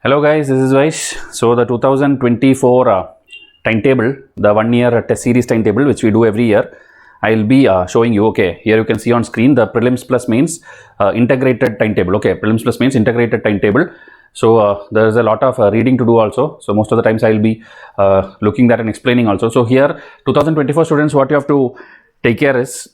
Hello guys, this is Vysh. So the 2024 timetable, the 1 year test series timetable which we do every year, I will be showing you. Okay, here you can see on screen the prelims plus mains integrated timetable. Okay, prelims plus mains integrated timetable. So there is a lot of reading to do also. So most of the times I will be looking that and explaining also. So here 2024 students, what you have to take care is,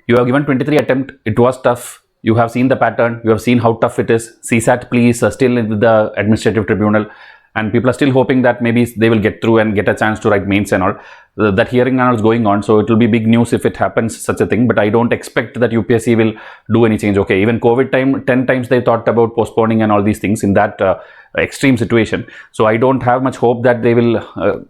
you have given 23 attempt, it was tough. You have seen the pattern, you have seen how tough it is. CSAT please still in the administrative tribunal, and people are still hoping that maybe they will get through and get a chance to write mains and all. That hearing and all is going on, so it will be big news if it happens, such a thing. But I don't expect that UPSC will do any change. Okay, even COVID time, 10 times they thought about postponing and all these things in that extreme situation. So I don't have much hope that they will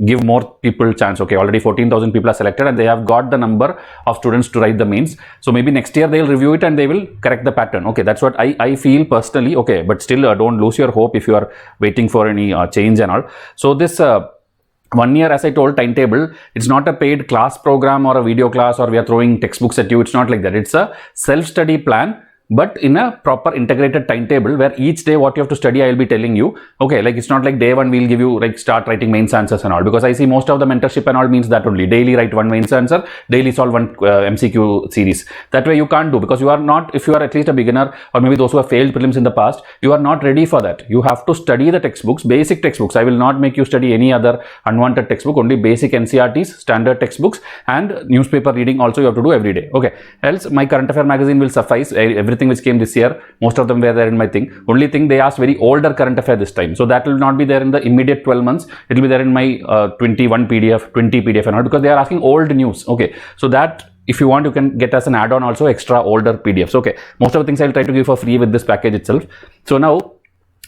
give more people chance. Okay, already 14,000 people are selected and they have got the number of students to write the mains. So maybe next year they'll review it and they will correct the pattern. Okay, that's what I feel personally. Okay, but still don't lose your hope if you are waiting for any change and all. So this 1 year, as I told, timetable, it's not a paid class program or a video class or we are throwing textbooks at you. It's not like that. It's a self-study plan, but in a proper integrated timetable where each day what you have to study, I will be telling you. Okay, like it's not like day one we'll give you like start writing mains answers and all, because I see most of the mentorship and all means that only daily write one mains answer, daily solve one MCQ series. That way you can't do, because you are not, if you are at least a beginner or maybe those who have failed prelims in the past, you are not ready for that. You have to study the textbooks, basic textbooks. I will not make you study any other unwanted textbook, only basic NCERTs, standard textbooks, and newspaper reading also you have to do every day. Okay, else my current affair magazine will suffice. Everything which came this year, most of them were there in my thing. Only thing, they asked very older current affair this time, so that will not be there in the immediate 12 months. It will be there in my 21 PDF, 20 PDF and all, because they are asking old news. Okay, so that if you want, you can get as an add-on also extra older PDFs. Okay, most of the things I will try to give for free with this package itself. So now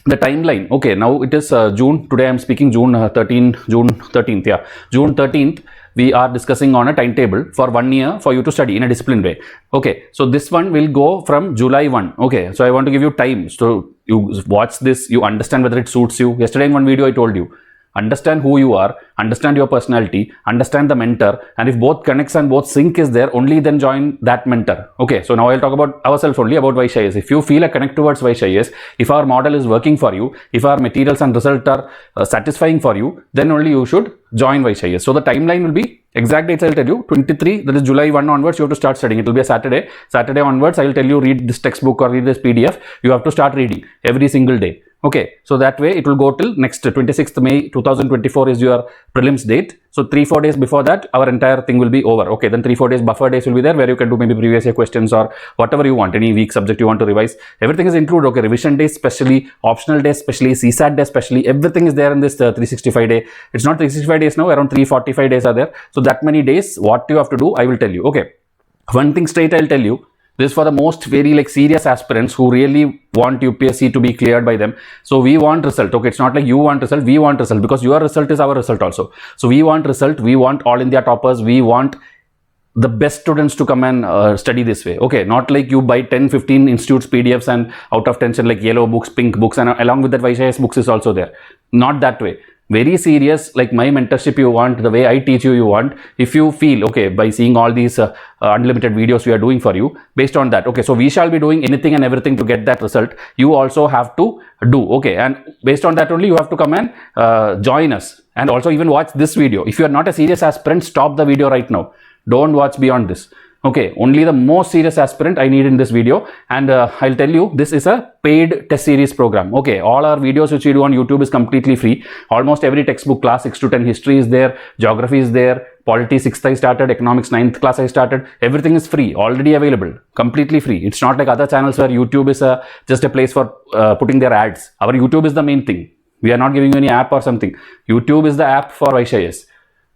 the timeline. Okay, now it is June. Today I am speaking June 13th. Yeah, June 13th. We are discussing on a timetable for 1 year for you to study in a disciplined way. Okay, so this one will go from July 1. Okay, so I want to give you time. So you watch this, you understand whether it suits you. Yesterday in one video I told you, understand who you are, understand your personality, understand the mentor, and if both connects and both sync is there, only then join that mentor. Okay, so now I'll talk about ourselves only, about Vysh Ias. If you feel a connect towards Vysh Ias, if our model is working for you, if our materials and results are satisfying for you, then only you should join Vysh Ias. So the timeline will be, exact dates I'll tell you, 23, that is July 1 onwards, you have to start studying. It will be a Saturday. Saturday onwards, I will tell you, read this textbook or read this PDF. You have to start reading every single day. Okay, so that way it will go till next 26th May 2024 is your prelims date. So 3-4 days before that, our entire thing will be over. Okay, then 3-4 days buffer days will be there, where you can do maybe previous year questions or whatever you want, any weak subject you want to revise. Everything is included. Okay, revision days specially, optional days specially, CSAT days specially, everything is there in this 365 day. It's not 365 days now, around 345 days are there. So that many days, what you have to do, I will tell you. Okay, one thing straight I'll tell you. This is for the most very like serious aspirants who really want UPSC to be cleared by them. So we want result. Okay, it's not like you want result, we want result, because your result is our result also. So we want result, we want all India toppers, we want the best students to come and study this way. Okay, not like you buy 10-15 institutes PDFs and out of tension like yellow books, pink books, and along with that Vysh Ias books is also there. Not that way. Very serious, like my mentorship you want, the way I teach you, you want. If you feel, okay, by seeing all these unlimited videos we are doing for you, based on that, okay, so we shall be doing anything and everything to get that result. You also have to do, okay, and based on that only you have to come and join us, and also even watch this video. If you are not a serious aspirant, stop the video right now. Don't watch beyond this. Okay, only the most serious aspirant I need in this video, and I'll tell you, this is a paid test series program. Okay, all our videos which we do on YouTube is completely free. Almost every textbook class, 6 to 10 history is there, geography is there, polity 6th I started, economics 9th class I started. Everything is free, already available, completely free. It's not like other channels where YouTube is just a place for putting their ads. Our YouTube is the main thing. We are not giving you any app or something. YouTube is the app for Vysh Ias.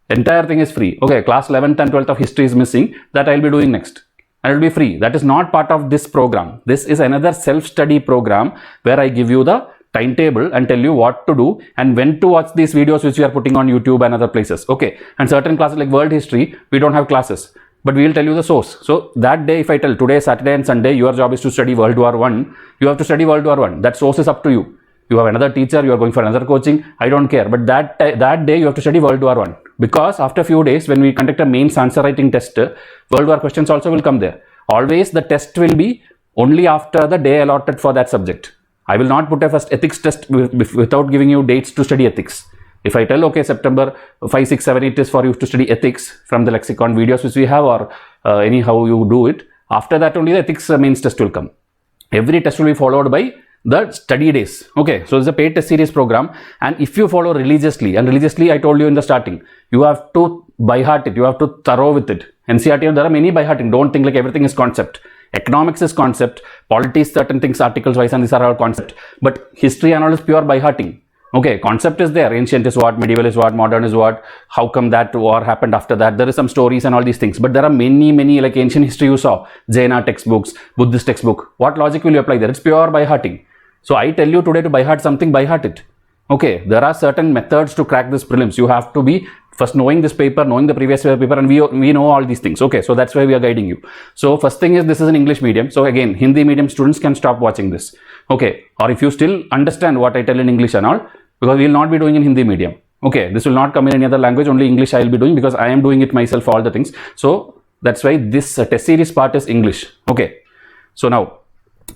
Entire thing is free. Okay, class 11th and 12th of history is missing, that I'll be doing next, and it will be free. That is not part of this program. This is another self-study program where I give you the timetable and tell you what to do and when to watch these videos which we are putting on YouTube and other places. Okay, and certain classes like world history, we don't have classes, but we will tell you the source. So that day, if I tell today, Saturday and Sunday, your job is to study World War I, you have to study World War I. That source is up to you. You have another teacher, you are going for another coaching, I don't care. But that day you have to study World War I. Because after a few days, when we conduct a mains answer writing test, World War questions also will come there. Always the test will be only after the day allotted for that subject. I will not put a first ethics test without giving you dates to study ethics. If I tell, okay, September 5, 6, 7, it is for you to study ethics from the lexicon videos which we have, or anyhow you do it, after that only the ethics mains test will come. Every test will be followed by the study days. Okay, so it's a paid test series program, and if you follow religiously, and religiously I told you in the starting, you have to by heart it, you have to thorough with it. NCERT, there are many by hearting. Don't think like everything is concept. Economics is concept, polity is certain things, articles wise, and these are all concept. But history and all is pure by hearting. Okay, concept is there. Ancient is what, medieval is what, modern is what, how come that war happened after that. There is some stories and all these things. But there are many, like ancient history you saw, Jaina textbooks, Buddhist textbook. What logic will you apply there? It's pure by hearting. So I tell you today to by heart something, by heart it. Okay, there are certain methods to crack this prelims. You have to be first knowing this paper, knowing the previous paper, and we know all these things. Okay, so that's why we are guiding you. So first thing is, this is an English medium. So again, Hindi medium students can stop watching this. Okay, or if you still understand what I tell in English and all, because we will not be doing in Hindi medium. Okay, this will not come in any other language, only English I will be doing, because I am doing it myself, all the things. So that's why this test series part is English. Okay, so now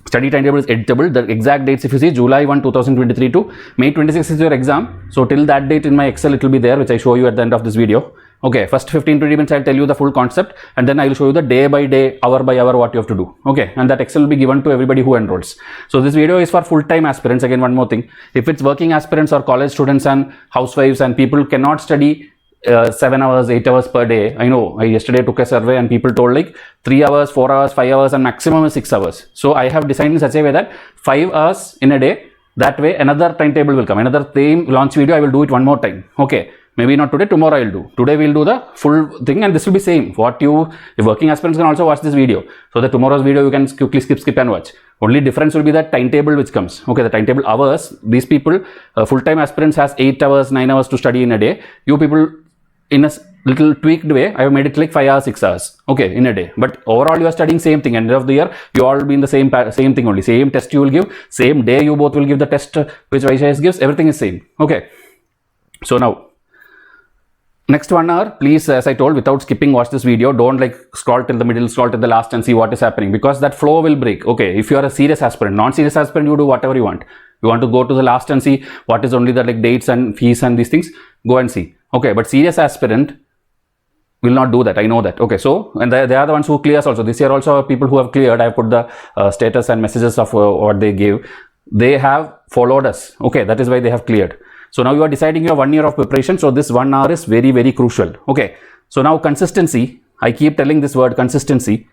study timetable is editable. The exact dates, if you see, July 1, 2023 to May 26 is your exam. So till that date in my Excel it will be there, which I show you at the end of this video. Okay, first 15-20 minutes I'll tell you the full concept, and then I will show you the day by day, hour by hour what you have to do. Okay, and that Excel will be given to everybody who enrolls. So this video is for full-time aspirants. Again, one more thing, if it's working aspirants or college students and housewives and people cannot study 7 hours, 8 hours per day. I know I yesterday took a survey and people told like 3 hours, 4 hours, 5 hours, and maximum is 6 hours. So I have designed in such a way that 5 hours in a day. That way another timetable will come, another same launch video. I will do it one more time. Okay, maybe not today, tomorrow I will do. Today we will do the full thing, and this will be same. What you, if working aspirants can also watch this video. So the tomorrow's video you can quickly skip and watch. Only difference will be that timetable which comes. Okay, the timetable hours, these people, full-time aspirants has 8 hours, 9 hours to study in a day. You people, in a little tweaked way, I have made it like 5 hours, 6 hours, okay, in a day. But overall you are studying same thing. End of the year you all will be in the same thing only. Same test you will give, same day you both will give the test which Vysh Ias gives. Everything is same. Okay, so now next 1 hour, please, as I told, without skipping, watch this video. Don't like scroll till the middle, scroll till the last and see what is happening, because that flow will break. Okay, if you are a serious aspirant, non-serious aspirant, you do whatever you want. You want to go to the last and see what is only the like dates and fees and these things, go and see. Okay, but serious aspirant will not do that. I know that. Okay, so, and they are the ones who clears also. This year also people who have cleared, I have put the status and messages of what they gave. They have followed us. Okay, that is why they have cleared. So now you are deciding your 1 year of preparation. So this 1 hour is very, very crucial. Okay, so now consistency. I keep telling this word, consistency.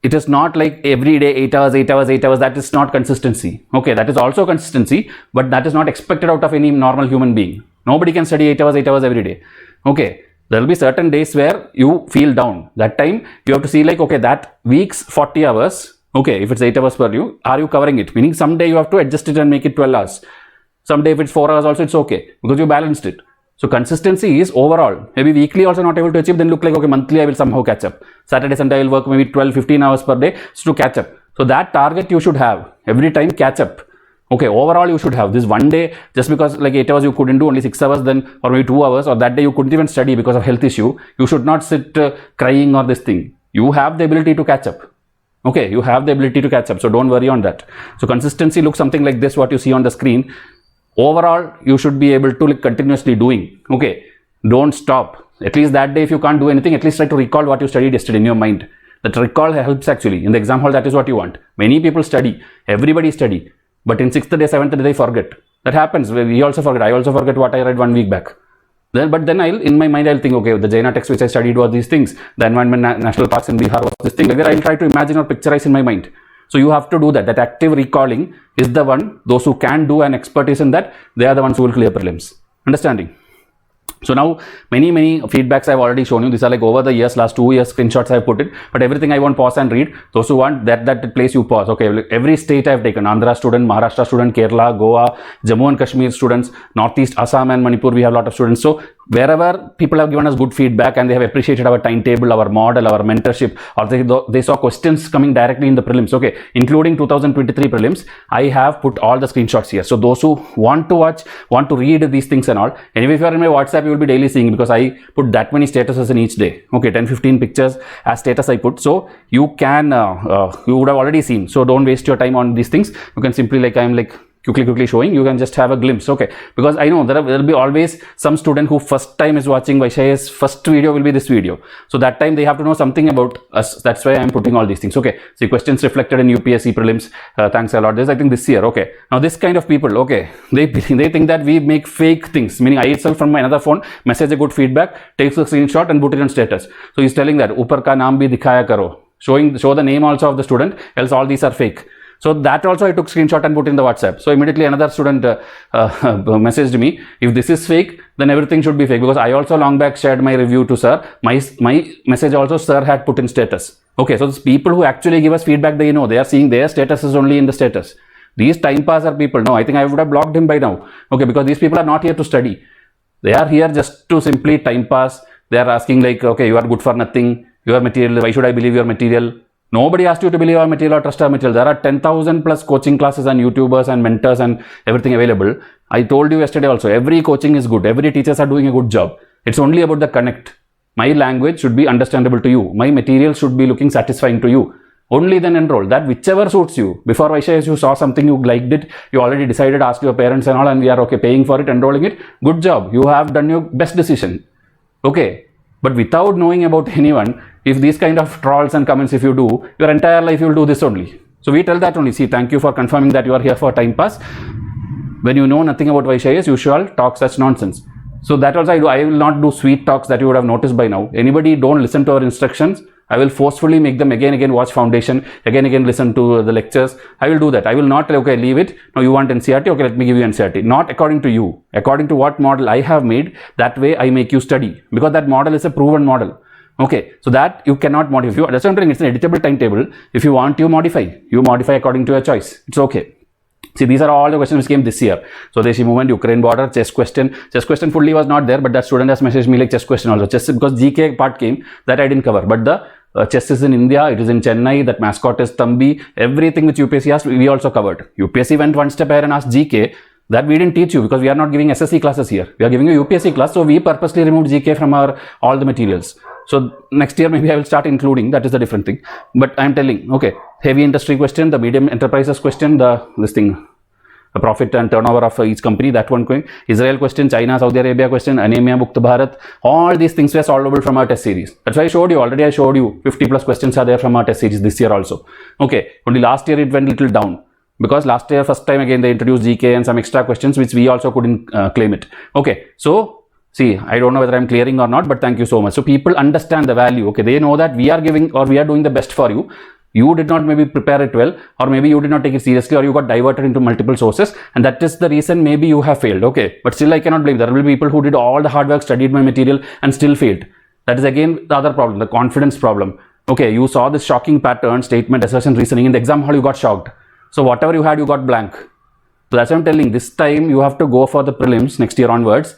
It is not like every day 8 hours, 8 hours, 8 hours. That is not consistency. Okay, that is also consistency, but that is not expected out of any normal human being. Nobody can study 8 hours every day. Okay, there will be certain days where you feel down. That time you have to see like, okay, that week's 40 hours. Okay, if it's 8 hours per you, are you covering it? Meaning someday you have to adjust it and make it 12 hours. Someday if it's 4 hours also, it's okay, because you balanced it. So consistency is overall. Maybe weekly also not able to achieve, then look like, okay, monthly I will somehow catch up. Saturday, Sunday I will work maybe 12-15 hours per day to catch up. So that target you should have. Every time catch up. Okay, overall you should have this 1 day, just because like 8 hours you couldn't do, only 6 hours then, or maybe 2 hours, or that day you couldn't even study because of health issue. You should not sit crying or this thing. You have the ability to catch up. Okay, you have the ability to catch up. So don't worry on that. So consistency looks something like this, what you see on the screen. Overall, you should be able to like continuously doing. Okay, don't stop. At least that day, if you can't do anything, at least try to recall what you studied yesterday in your mind. That recall helps actually. In the exam hall, that is what you want. Many people study. Everybody study. But in 6th day, 7th day, they forget. That happens. We also forget. I also forget what I read 1 week back. But then in my mind, I'll think, okay, the Jaina text which I studied was these things. The environment, national parks in Bihar was this thing. Like that, I'll try to imagine or picturize in my mind. So you have to do that. That active recalling is the one, those who can do an expertise in that, they are the ones who will clear prelims. Understanding? So now many feedbacks I've already shown you. These are like over the years, last 2 years screenshots I've put it, but everything I won't pause and read. Those who want that place you pause. Okay, every state I've taken, Andhra student, Maharashtra student, Kerala, Goa, Jammu and Kashmir students, Northeast, Assam and Manipur, we have a lot of students. So wherever people have given us good feedback and they have appreciated our timetable, our model, our mentorship, or they saw questions coming directly in the prelims, okay, including 2023 prelims, I have put all the screenshots here. So those who want to watch, want to read these things and all, anyway, if you are in my WhatsApp, you will be daily seeing, because I put that many statuses in each day. Okay, 10-15 pictures as status I put. So you can, you would have already seen. So don't waste your time on these things. You can simply, like I'm like quickly showing, you can just have a glimpse. Okay, because I know there will be always some student who first time is watching Vysh Ias, first video will be this video. So that time they have to know something about us. That's why I'm putting all these things. Okay, see, questions reflected in UPSC Prelims. Thanks a lot. This I think this year. Okay, now this kind of people, okay, they think that we make fake things, meaning I itself from my another phone message a good feedback, takes a screenshot and put it on status. So he's telling that upar ka naam bhi dikhaya karo, show the name also of the student, else all these are fake. So that also I took screenshot and put in the WhatsApp. So immediately another student messaged me, if this is fake, then everything should be fake, because I also long back shared my review to sir. My message also sir had put in status. Okay, so these people who actually give us feedback, they know, they are seeing their statuses only in the status. These time passer people, no, I think I would have blocked him by now. Okay, because these people are not here to study. They are here just to simply time pass. They are asking like, okay, you are good for nothing. Your material, why should I believe your material? Nobody asked you to believe our material or trust our material. There are 10,000 plus coaching classes and YouTubers and mentors and everything available. I told you yesterday also, every coaching is good. Every teachers are doing a good job. It's only about the connect. My language should be understandable to you. My material should be looking satisfying to you. Only then enroll. That whichever suits you. Before Vysh Ias, you saw something, you liked it, you already decided, asked your parents and all, and we are okay paying for it, enrolling it. Good job. You have done your best decision. Okay. But without knowing about anyone, if these kind of trolls and comments, if you do, your entire life you will do this only. So we tell that only. See, thank you for confirming that you are here for time pass. When you know nothing about Vysh Ias, you shall talk such nonsense. So that also I do. I will not do sweet talks that you would have noticed by now. Anybody don't listen to our instructions, I will forcefully make them again watch foundation, again listen to the lectures. I will do that. I will not, okay, leave it. Now you want NCERT, okay, let me give you NCERT. Not according to you. According to what model I have made, that way I make you study. Because that model is a proven model. Okay, so that you cannot modify. That's what I'm saying. It's an editable timetable. If you want, you modify. You modify according to your choice. It's okay. See, these are all the questions which came this year. Swadeshi movement, Ukraine border, chess question. Chess question fully was not there, but that student has messaged me like chess question also. Chess, because GK part came, that I didn't cover. But the chess is in India, it is in Chennai, that mascot is Thambi. Everything which UPSC asked, we also covered. UPSC went one step higher and asked GK. That we didn't teach you, because we are not giving SSC classes here. We are giving you UPSC class. So we purposely removed GK from our all the materials. So next year maybe I will start including, that is the different thing. But I am telling, okay, heavy industry question, the medium enterprises question, the profit and turnover of each company, that one going. Israel question, China, Saudi Arabia question, anemia, Mukta Bharat, all these things were solvable from our test series. That's why I showed you, already I showed you 50 plus questions are there from our test series this year also. Okay, only last year it went little down. Because last year, first time again, they introduced GK and some extra questions, which we also couldn't claim it. Okay, so see, I don't know whether I'm clearing or not, but thank you so much. So people understand the value. Okay, they know that we are giving or we are doing the best for you. You did not maybe prepare it well, or maybe you did not take it seriously, or you got diverted into multiple sources, and that is the reason maybe you have failed. Okay, but still I cannot blame. There will be people who did all the hard work, studied my material, and still failed. That is again the other problem, the confidence problem. Okay, you saw this shocking pattern, statement, assertion, reasoning. In the exam hall, you got shocked. So whatever you had, you got blank. So that's what I'm telling. This time you have to go for the prelims next year onwards,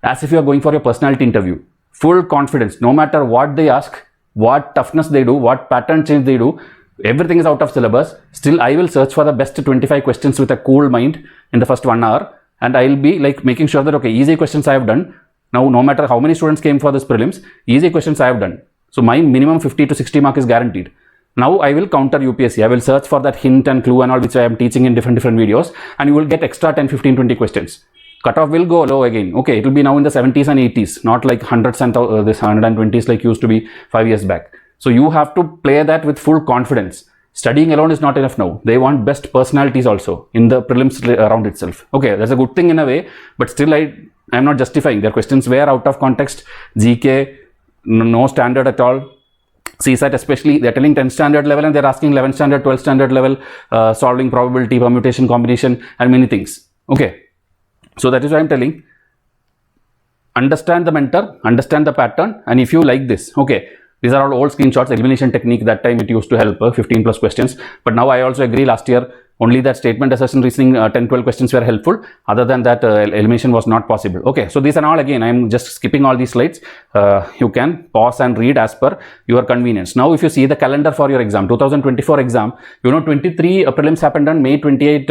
as if you are going for your personality interview. Full confidence, no matter what they ask, what toughness they do, what pattern change they do, everything is out of syllabus. Still, I will search for the best 25 questions with a cool mind in the first 1 hour. And I will be like making sure that, okay, easy questions I have done. Now, no matter how many students came for this prelims, easy questions I have done. So my minimum 50 to 60 mark is guaranteed. Now I will counter UPSC. I will search for that hint and clue and all which I am teaching in different videos, and you will get extra 10, 15, 20 questions. Cutoff will go low again. Okay, it will be now in the 70s and 80s, not like hundreds and this 120s like used to be 5 years back. So you have to play that with full confidence. Studying alone is not enough now. They want best personalities also in the prelims round itself. Okay, that's a good thing in a way, but still I am not justifying. Their questions were out of context. GK, no standard at all. CSAT especially, they are telling 10 standard level and they are asking 11 standard, 12 standard level, solving probability, permutation, combination and many things. Okay, so that is why I am telling, understand the mentor, understand the pattern, and if you like this, okay, these are all old screenshots, elimination technique, that time it used to help 15 plus questions, but now I also agree last year only that statement, assertion, reasoning 10-12 questions were helpful. Other than that, elimination was not possible. Okay, so these are all, again I am just skipping all these slides. You can pause and read as per your convenience. Now if you see the calendar for your exam, 2024 exam, you know 23 prelims happened on May 28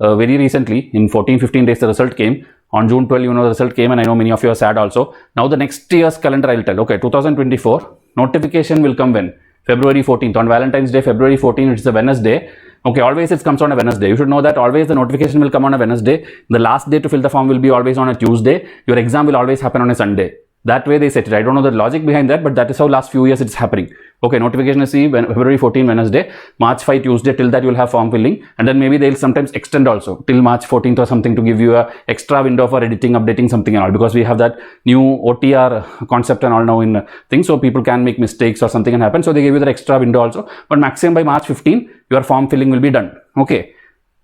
very recently. In 14-15 days the result came. On June 12, you know, the result came, and I know many of you are sad also. Now the next year's calendar I'll tell. Okay, 2024, notification will come when? February 14th. On Valentine's Day, February 14th, it's a Wednesday. Okay, always it comes on a Wednesday. You should know that always the notification will come on a Wednesday. The last day to fill the form will be always on a Tuesday. Your exam will always happen on a Sunday. That way they set it. I don't know the logic behind that, but that is how last few years it's happening. Okay, notification is February 14 Wednesday, March 5 Tuesday. Till that you will have form filling, and then maybe they'll sometimes extend also till March 14th or something to give you a extra window for editing, updating something and all, because we have that new OTR concept and all now in things, so people can make mistakes or something can happen. So they give you that extra window also, but maximum by March 15 your form filling will be done. Okay.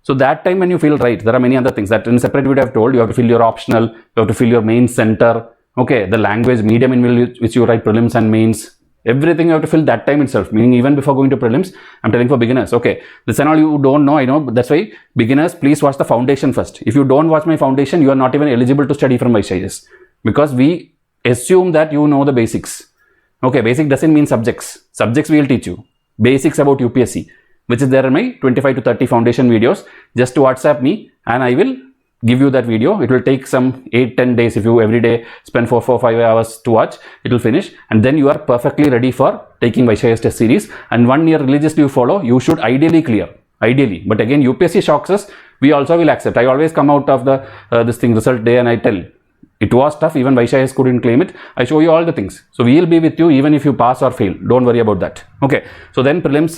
So that time when you feel right, there are many other things that in separate video I have told. You have to fill your optional, you have to fill your main center. Okay, the language medium in which you write prelims and mains, everything you have to fill that time itself, meaning even before going to prelims. I'm telling for beginners. Okay, this and all you don't know, I know, but that's why beginners, please watch the foundation first. If you don't watch my foundation, you are not even eligible to study from Vysh Ias, because we assume that you know the basics. Okay, basic doesn't mean subjects. Subjects we will teach you. Basics about UPSC, which is there in my 25 to 30 foundation videos. Just WhatsApp me and I will give you that video. It will take some 8-10 days. If you every day spend 4-5 hours to watch, it will finish, and then you are perfectly ready for taking Vysh Ias test series. And 1 year religiously you follow, you should ideally clear. Ideally, but again UPSC shocks us, we also will accept. I always come out of the this thing result day and I tell it was tough, even Vysh Ias couldn't claim it. I show you all the things, so we will be with you even if you pass or fail. Don't worry about that. Okay, so then prelims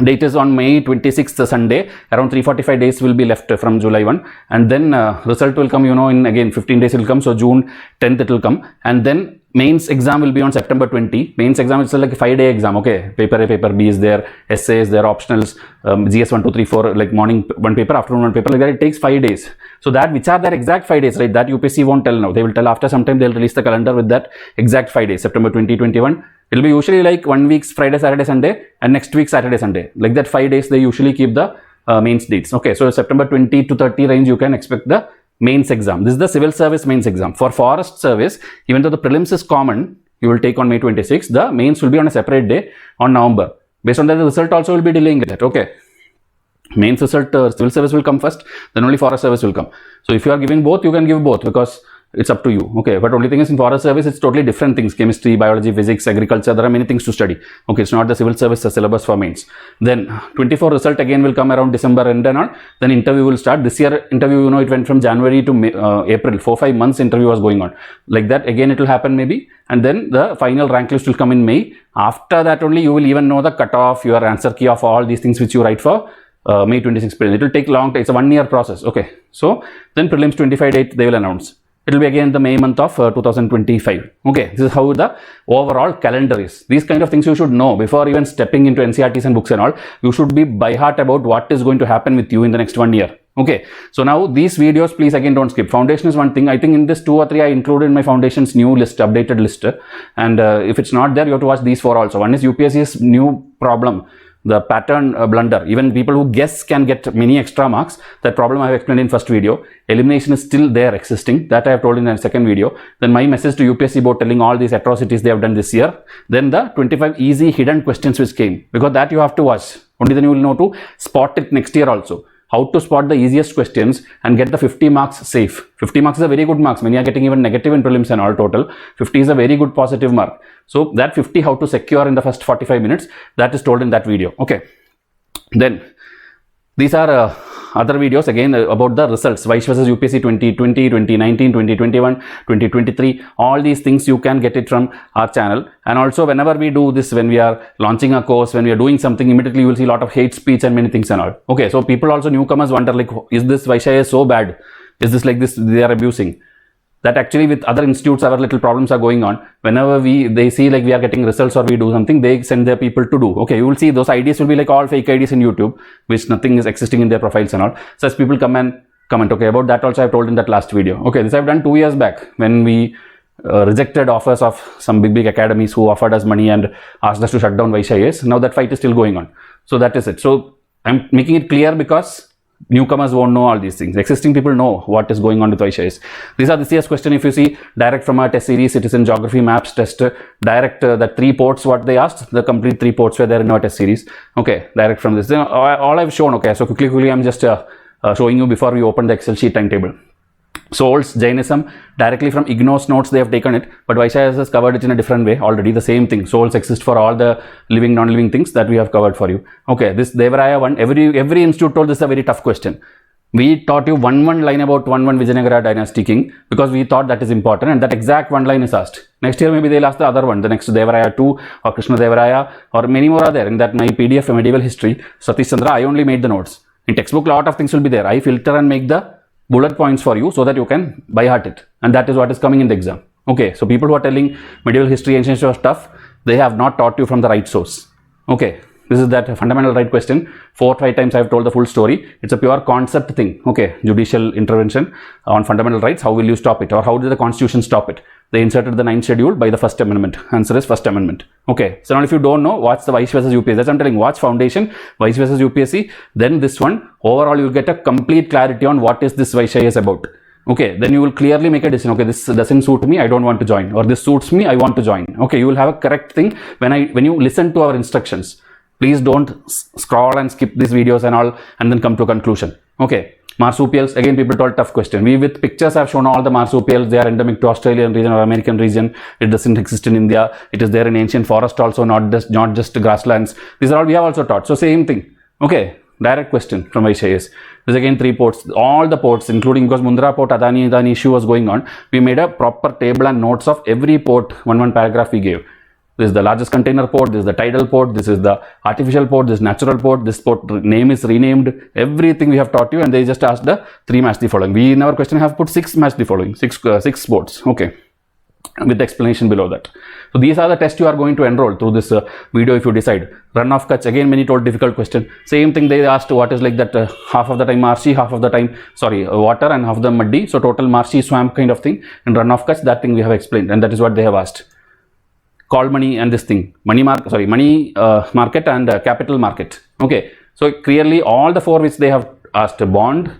date is on May 26th, Sunday. Around 345 days will be left from July 1, and then result will come, you know, in again 15 days it will come. So June 10th it will come, and then mains exam will be on September 20. Mains exam is like a 5-day exam. Okay, paper A, paper B is there, essays there, optionals, GS 1, 2, 3, 4, like morning one paper, afternoon one paper, like that. It takes 5 days. So that which are their exact 5 days, right? That UPSC won't tell now. They will tell after some time. They'll release the calendar with that exact 5 days. September 2021. It will be usually like 1 week's Friday, Saturday, Sunday, and next week Saturday, Sunday. Like that 5 days they usually keep the mains dates. Okay, so September 20 to 30 range you can expect the mains exam. This is the civil service mains exam. For forest service, even though the prelims is common, you will take on May 26th, the mains will be on a separate day on November. Based on that, the result also will be delaying that. Okay, mains result, civil service will come first, then only forest service will come. So if you are giving both, you can give both, because it's up to you. Okay, but only thing is in forest service it's totally different things: chemistry, biology, physics, agriculture. There are many things to study. Okay, it's not the civil service syllabus for mains. Then 24 result again will come around December end and all. Then interview will start. This year interview, you know, it went from January to May, April. 4-5 months interview was going on. Like that again it will happen maybe, and then the final rank list will come in May. After that only you will even know the cutoff, your answer key of all these things which you write for May 26th prelims. It will take long time. It's a 1 year process. Okay, so then prelims 25 date they will announce. It will be again the May month of 2025. Okay, this is how the overall calendar is. These kind of things you should know before even stepping into NCERTs and books and all. You should be by heart about what is going to happen with you in the next 1 year. Okay, so now these videos, please again don't skip. Foundation is one thing. I think in this 2 or 3 I included in my foundation's new list, updated list. And if it's not there, you have to watch these 4 also. One is UPSC's new problem, the pattern blunder. Even people who guess can get many extra marks. That problem I have explained in first video. Elimination is still there existing. That I have told in the second video. Then my message to UPSC board telling all these atrocities they have done this year. Then the 25 easy hidden questions which came. Because that you have to watch. Only then you will know to spot it next year also. How to spot the easiest questions and get the 50 marks safe. 50 marks is a very good marks. Many are getting even negative in prelims and all total. 50 is a very good positive mark. So that 50 how to secure in the first 45 minutes, that is told in that video. Okay. Then these are other videos again about the results. Vysh versus UPSC 2020, 2019, 2021, 2023. All these things you can get it from our channel. And also whenever we do this, when we are launching a course, when we are doing something, immediately you will see a lot of hate speech and many things and all. Okay, so people also, newcomers, wonder like, is this Vysh Ias so bad? Is this like this they are abusing? That actually with other institutes our little problems are going on. Whenever they see like we are getting results or we do something, they send their people to do. Okay, you will see those IDs will be like all fake IDs in YouTube, which nothing is existing in their profiles and all. Such people come and comment. Okay, about that also I have told in that last video. Okay, this I have done 2 years back when we rejected offers of some big academies who offered us money and asked us to shut down Vysh Ias. Now that fight is still going on. So that is it. So I'm making it clear because newcomers won't know all these things. Existing people know what is going on with Vysh Ias. These are this year's question. If you see direct from our test series, it is in geography, maps, test, direct, the 3 ports what they asked, the complete 3 ports were there in our test series. Okay, direct from this. Then all I've shown. Okay, so quickly I'm just showing you before we open the Excel sheet timetable. Souls, Jainism, directly from Igno's notes they have taken it, but Vysh Ias has covered it in a different way already. The same thing, souls exist for all the living, non-living things that we have covered for you. Okay, this Devaraya one, every institute told this is a very tough question. We taught you one line about one Vijayanagara dynasty king because we thought that is important, and that exact one line is asked. Next year maybe they'll ask the other one, the next Devaraya 2 or Krishna Devaraya or many more are there in that my PDF medieval history. Satish Chandra, I only made the notes. In textbook, lot of things will be there. I filter and make the bullet points for you so that you can by heart it, and that is what is coming in the exam. Okay, so people who are telling medieval history, ancient history was tough, they have not taught you from the right source. Okay, this is that fundamental right question. 4 or 5 times I have told the full story. It's a pure concept thing. Okay, judicial intervention on fundamental rights. How will you stop it, or how did the constitution stop it? They inserted the 9th schedule by the First Amendment. Answer is First Amendment. Okay, so now if you don't know, watch the Vysh versus UPSC. That's what I'm telling. Watch Foundation, Vysh versus UPSC, then this one. Overall, you will get a complete clarity on what is this Vysh Ias about. Okay, then you will clearly make a decision. Okay, this doesn't suit me, I don't want to join, or this suits me, I want to join. Okay, you will have a correct thing when you listen to our instructions. Please don't scroll and skip these videos and all and then come to a conclusion. Okay, marsupials, again people told tough question. We with pictures have shown all the marsupials. They are endemic to Australian region or American region. It doesn't exist in India. It is there in ancient forest also, not just grasslands. These are all we have also taught. So same thing. Okay, direct question from Vysh Ias. There's again 3 ports, all the ports including, because Mundra port Adani issue was going on, we made a proper table and notes of every port, one paragraph we gave. This is the largest container port, this is the tidal port, this is the artificial port, this is natural port, this port name is renamed, everything we have taught you, and they just asked the 3 match the following. We in our question have put 6 match the following, 6 ports, okay, with the explanation below that. So these are the tests you are going to enroll through this video if you decide. Runoff Kutch, again many told difficult question. Same thing they asked, what is like that half of the time marshy, half of the time, water and half of the muddy. So total marshy swamp kind of thing. And Runoff Kutch, that thing we have explained, and that is what they have asked. Call money and this thing, money market and capital market. Okay, so clearly all the 4 which they have asked, bond,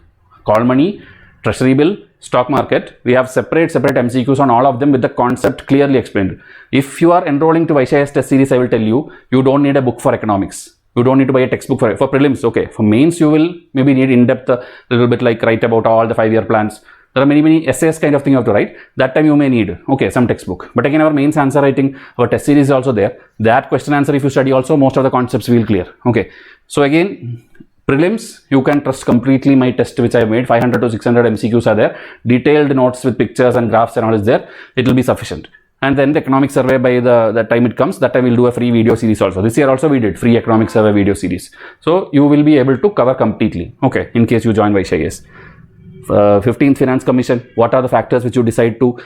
call money, treasury bill, stock market, we have separate MCQs on all of them with the concept clearly explained. If you are enrolling to Vysh Ias test series, I will tell you, you don't need a book for economics. You don't need to buy a textbook for prelims. Okay, for mains you will maybe need in-depth a little bit, like write about all the 5-year plans. There are many essays kind of thing you have to write. That time you may need, okay, some textbook. But again, our mains answer writing, our test series is also there. That question answer, if you study also, most of the concepts will clear. Okay, so again, prelims, you can trust completely my test which I made. 500 to 600 MCQs are there. Detailed notes with pictures and graphs and all is there. It will be sufficient. And then the economic survey, by the time it comes, that time we'll do a free video series also. This year also we did free economic survey video series. So you will be able to cover completely, okay, in case you join Vysh Ias. 15th Finance Commission, what are the factors which you decide to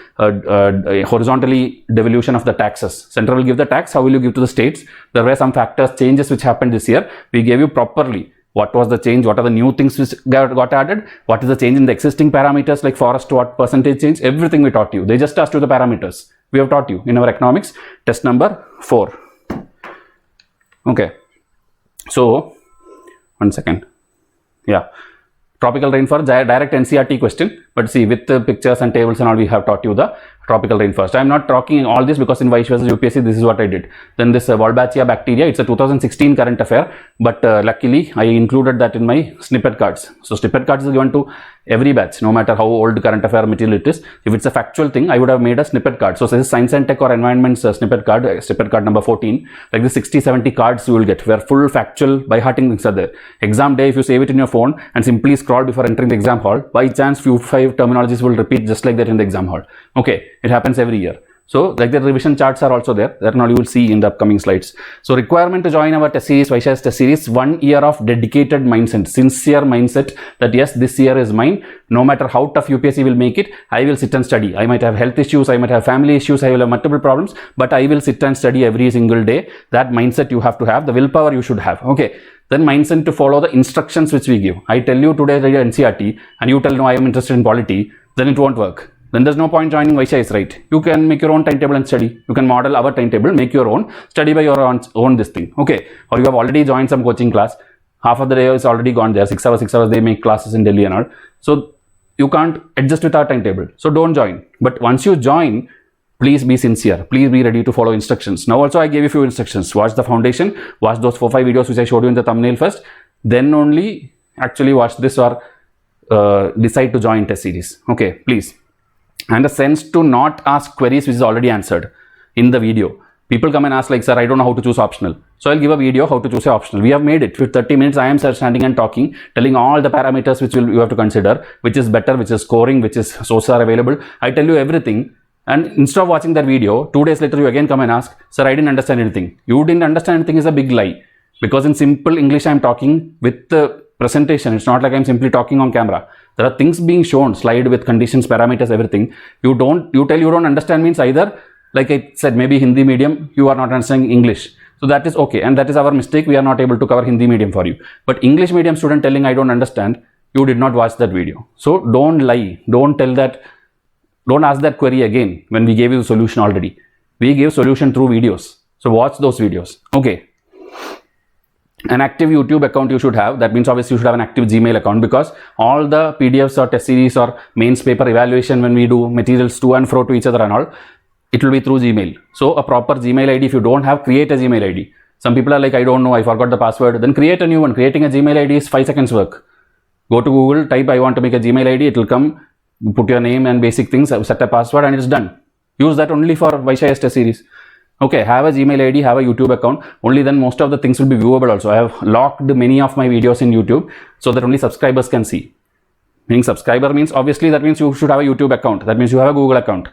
horizontally devolution of the taxes? Central will give the tax, how will you give to the states? There were some factors, changes which happened this year. We gave you properly what was the change, what are the new things which got added, what is the change in the existing parameters like forest, what percentage change, everything we taught you. They just asked you the parameters. We have taught you in our economics, test number 4. Okay, so 1 second, yeah. Tropical rainfall, direct NCERT question, but see, with the pictures and tables and all, we have taught you the tropical rainfall. I am not talking all this because in Vysh versus UPSC, this is what I did. Then this Wolbachia bacteria, it's a 2016 current affair, but luckily I included that in my snippet cards. So snippet cards is given to every batch, no matter how old current affair material it is. If it's a factual thing, I would have made a snippet card. So this is Science and Tech or Environment's snippet card number 14. Like the 60-70 cards you will get, where full factual by hearting things are there. Exam day, if you save it in your phone and simply scroll before entering the exam hall, by chance few 5 terminologies will repeat just like that in the exam hall. Okay, it happens every year. So like the revision charts are also there. That now you will see in the upcoming slides. So requirement to join our test series, Vysh Ias test series, 1 year of dedicated mindset, sincere mindset that yes, this year is mine. No matter how tough UPSC will make it, I will sit and study. I might have health issues, I might have family issues, I will have multiple problems, but I will sit and study every single day. That mindset you have to have, the willpower you should have. Okay. Then mindset to follow the instructions which we give. I tell you today read NCERT and you tell no, I am interested in polity, then it won't work. Then there's no point joining Vysh Ias, right? You can make your own timetable and study. You can model our timetable, make your own, study by your own this thing. Okay. Or you have already joined some coaching class. Half of the day is already gone there. 6 hours, they make classes in Delhi and all. So you can't adjust with our timetable. So don't join. But once you join, please be sincere. Please be ready to follow instructions. Now also I gave you a few instructions. Watch the foundation. Watch those 4-5 videos which I showed you in the thumbnail first. Then only actually watch this or decide to join test series. Okay, please. And a sense to not ask queries which is already answered in the video. People come and ask like, sir, I don't know how to choose optional. So I'll give a video how to choose a optional. We have made it. For 30 minutes, I am standing and talking, telling all the parameters which you have to consider, which is better, which is scoring, which is sources are available. I tell you everything. And instead of watching that video, 2 days later, you again come and ask, sir, I didn't understand anything. You didn't understand anything is a big lie. Because in simple English, I'm talking with the presentation. It's not like I'm simply talking on camera. There are things being shown, slide with conditions, parameters, everything. You tell you don't understand means either, like I said, maybe Hindi medium, you are not understanding English. So that is okay. And that is our mistake. We are not able to cover Hindi medium for you. But English medium student telling I don't understand, you did not watch that video. So don't lie. Don't tell that. Don't ask that query again when we gave you the solution already. We gave solution through videos. So watch those videos. Okay. An active YouTube account you should have. That means obviously you should have an active Gmail account, because all the PDFs or test series or mains paper evaluation, when we do materials to and fro to each other and all, it will be through Gmail. So a proper Gmail ID, if you don't have, create a Gmail ID. Some people are like, I don't know, I forgot the password. Then create a new one. Creating a Gmail ID is 5 seconds work. Go to Google, type I want to make a Gmail ID. It will come, put your name and basic things, set a password, and it's done. Use that only for Vysh Ias test series. Okay, have a Gmail ID, have a YouTube account. Only then most of the things will be viewable also. I have locked many of my videos in YouTube so that only subscribers can see. Meaning subscriber means, obviously that means you should have a YouTube account. That means you have a Google account.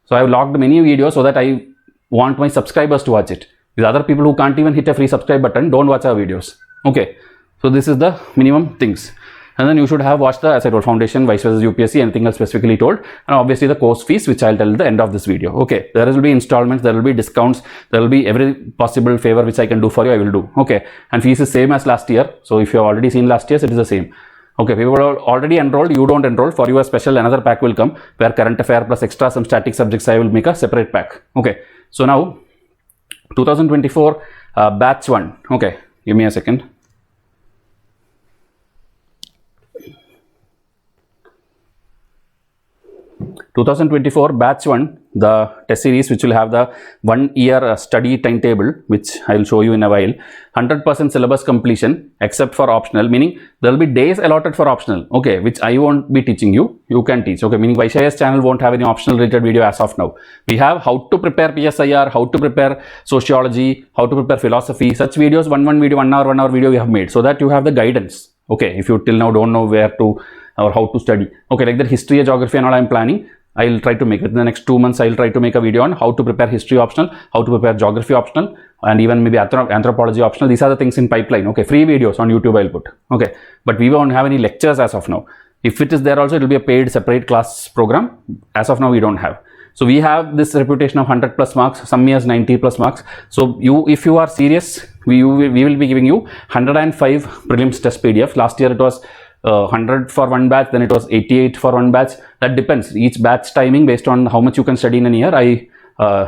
So I have logged many videos so that I want my subscribers to watch it. With other people who can't even hit a free subscribe button, don't watch our videos. Okay, so this is the minimum things. And then you should have watched the, as I told, foundation, vice versa UPSC, anything else specifically told. And obviously the course fees, which I'll tell at the end of this video. Okay, there will be installments, there will be discounts, there will be every possible favor which I can do for you, I will do. Okay, and fees is same as last year. So if you have already seen last year's, it is the same. Okay, people are already enrolled, you don't enroll. For you a special, another pack will come where current affair plus extra some static subjects, I will make a separate pack. Okay, so now 2024 batch 1. Okay, give me a second. (2024) batch 1, the test series which will have the 1 year study timetable, which I will show you in a while. 100% syllabus completion except for optional, meaning there will be days allotted for optional. Okay, which I won't be teaching you, you can teach. Okay, meaning Vysh Ias channel won't have any optional related video as of now. We have how to prepare PSIR, how to prepare sociology, how to prepare philosophy. Such videos, one video, 1 hour video we have made, so that you have the guidance. Okay, if you till now don't know where to or how to study. Okay, like that history, geography and all I am planning, I will try to make it. In the next 2 months, I will try to make a video on how to prepare history optional, how to prepare geography optional, and even maybe anthropology optional. These are the things in pipeline. Okay, free videos on YouTube I will put. Okay, but we won't have any lectures as of now. If it is there also, it will be a paid separate class program. As of now, we don't have. So we have this reputation of 100 plus marks, some years 90 plus marks. So if you are serious, we will be giving you 105 prelims test PDF. Last year it was 100 for one batch, then it was 88 for one batch. That depends. Each batch timing based on how much you can study in a year, I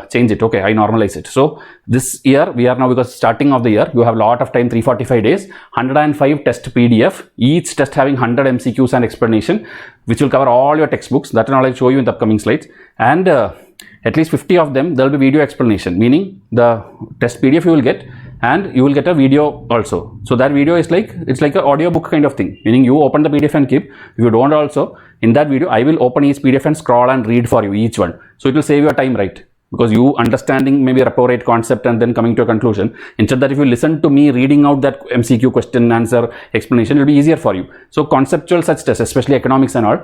change it. Okay, I normalize it. So this year we are now, because starting of the year, you have a lot of time, 345 days, 105 test PDF, each test having 100 MCQs and explanation, which will cover all your textbooks. That and all I'll show you in the upcoming slides. And at least 50 of them, there will be video explanation, meaning the test PDF you will get, and you will get a video also. So that video is like, it's like an audio book kind of thing, meaning you open the PDF and keep. If you don't also, in that video, I will open each PDF and scroll and read for you, each one. So it will save your time, right? Because you understanding maybe a repo rate concept and then coming to a conclusion. Instead that if you listen to me reading out that MCQ question, answer, explanation, it will be easier for you. So conceptual such tests, especially economics and all,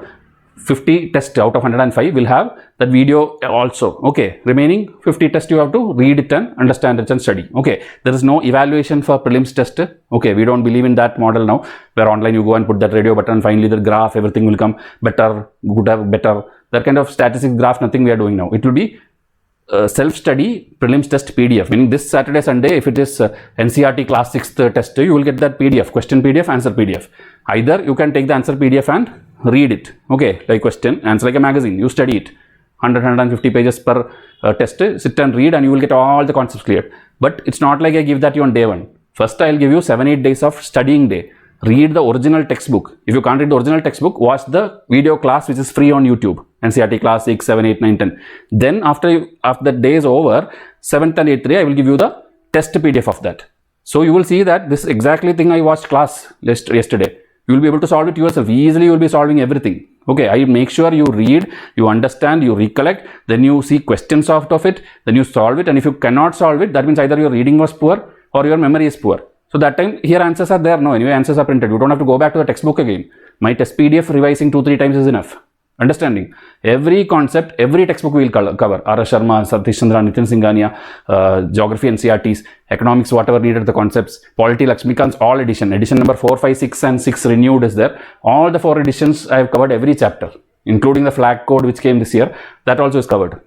50 tests out of 105 will have that video also. Okay, remaining 50 tests you have to read it and understand it and study. Okay, there is no evaluation for prelims test. Okay, we don't believe in that model now, where online you go and put that radio button, finally the graph, everything will come better, good, better. That kind of statistics graph, nothing we are doing now. It will be self-study prelims test PDF, meaning this Saturday, Sunday, if it is NCERT class 6th test, you will get that PDF, question PDF, answer PDF. Either you can take the answer PDF and read it. Okay, like question, answer like a magazine, you study it. 100-150 pages per test, sit and read and you will get all the concepts clear. But it's not like I give that you on day one. First, I'll give you 7-8 days of studying day. Read the original textbook. If you can't read the original textbook, watch the video class which is free on YouTube. NCERT class 6, 7, 8, 9, 10. Then after the day is over, 7th and 8th day, I will give you the test PDF of that. So you will see that this exactly thing I watched class yesterday. You will be able to solve it yourself. Easily you will be solving everything. Okay, I make sure you read, you understand, you recollect, then you see questions out of it, then you solve it. And if you cannot solve it, that means either your reading was poor or your memory is poor. So that time here answers are there. No, anyway answers are printed. You don't have to go back to the textbook again. My test PDF revising 2-3 times is enough. Understanding? Every concept, every textbook we will cover. R. Sharma, Satish Chandra, Nitin Singhania, Geography NCERTs, Economics, whatever needed the concepts, Polity, Lakshmikant's all edition. Edition number 4, 5, 6 and 6 renewed is there. All the 4 editions I have covered every chapter, including the flag code which came this year. That also is covered.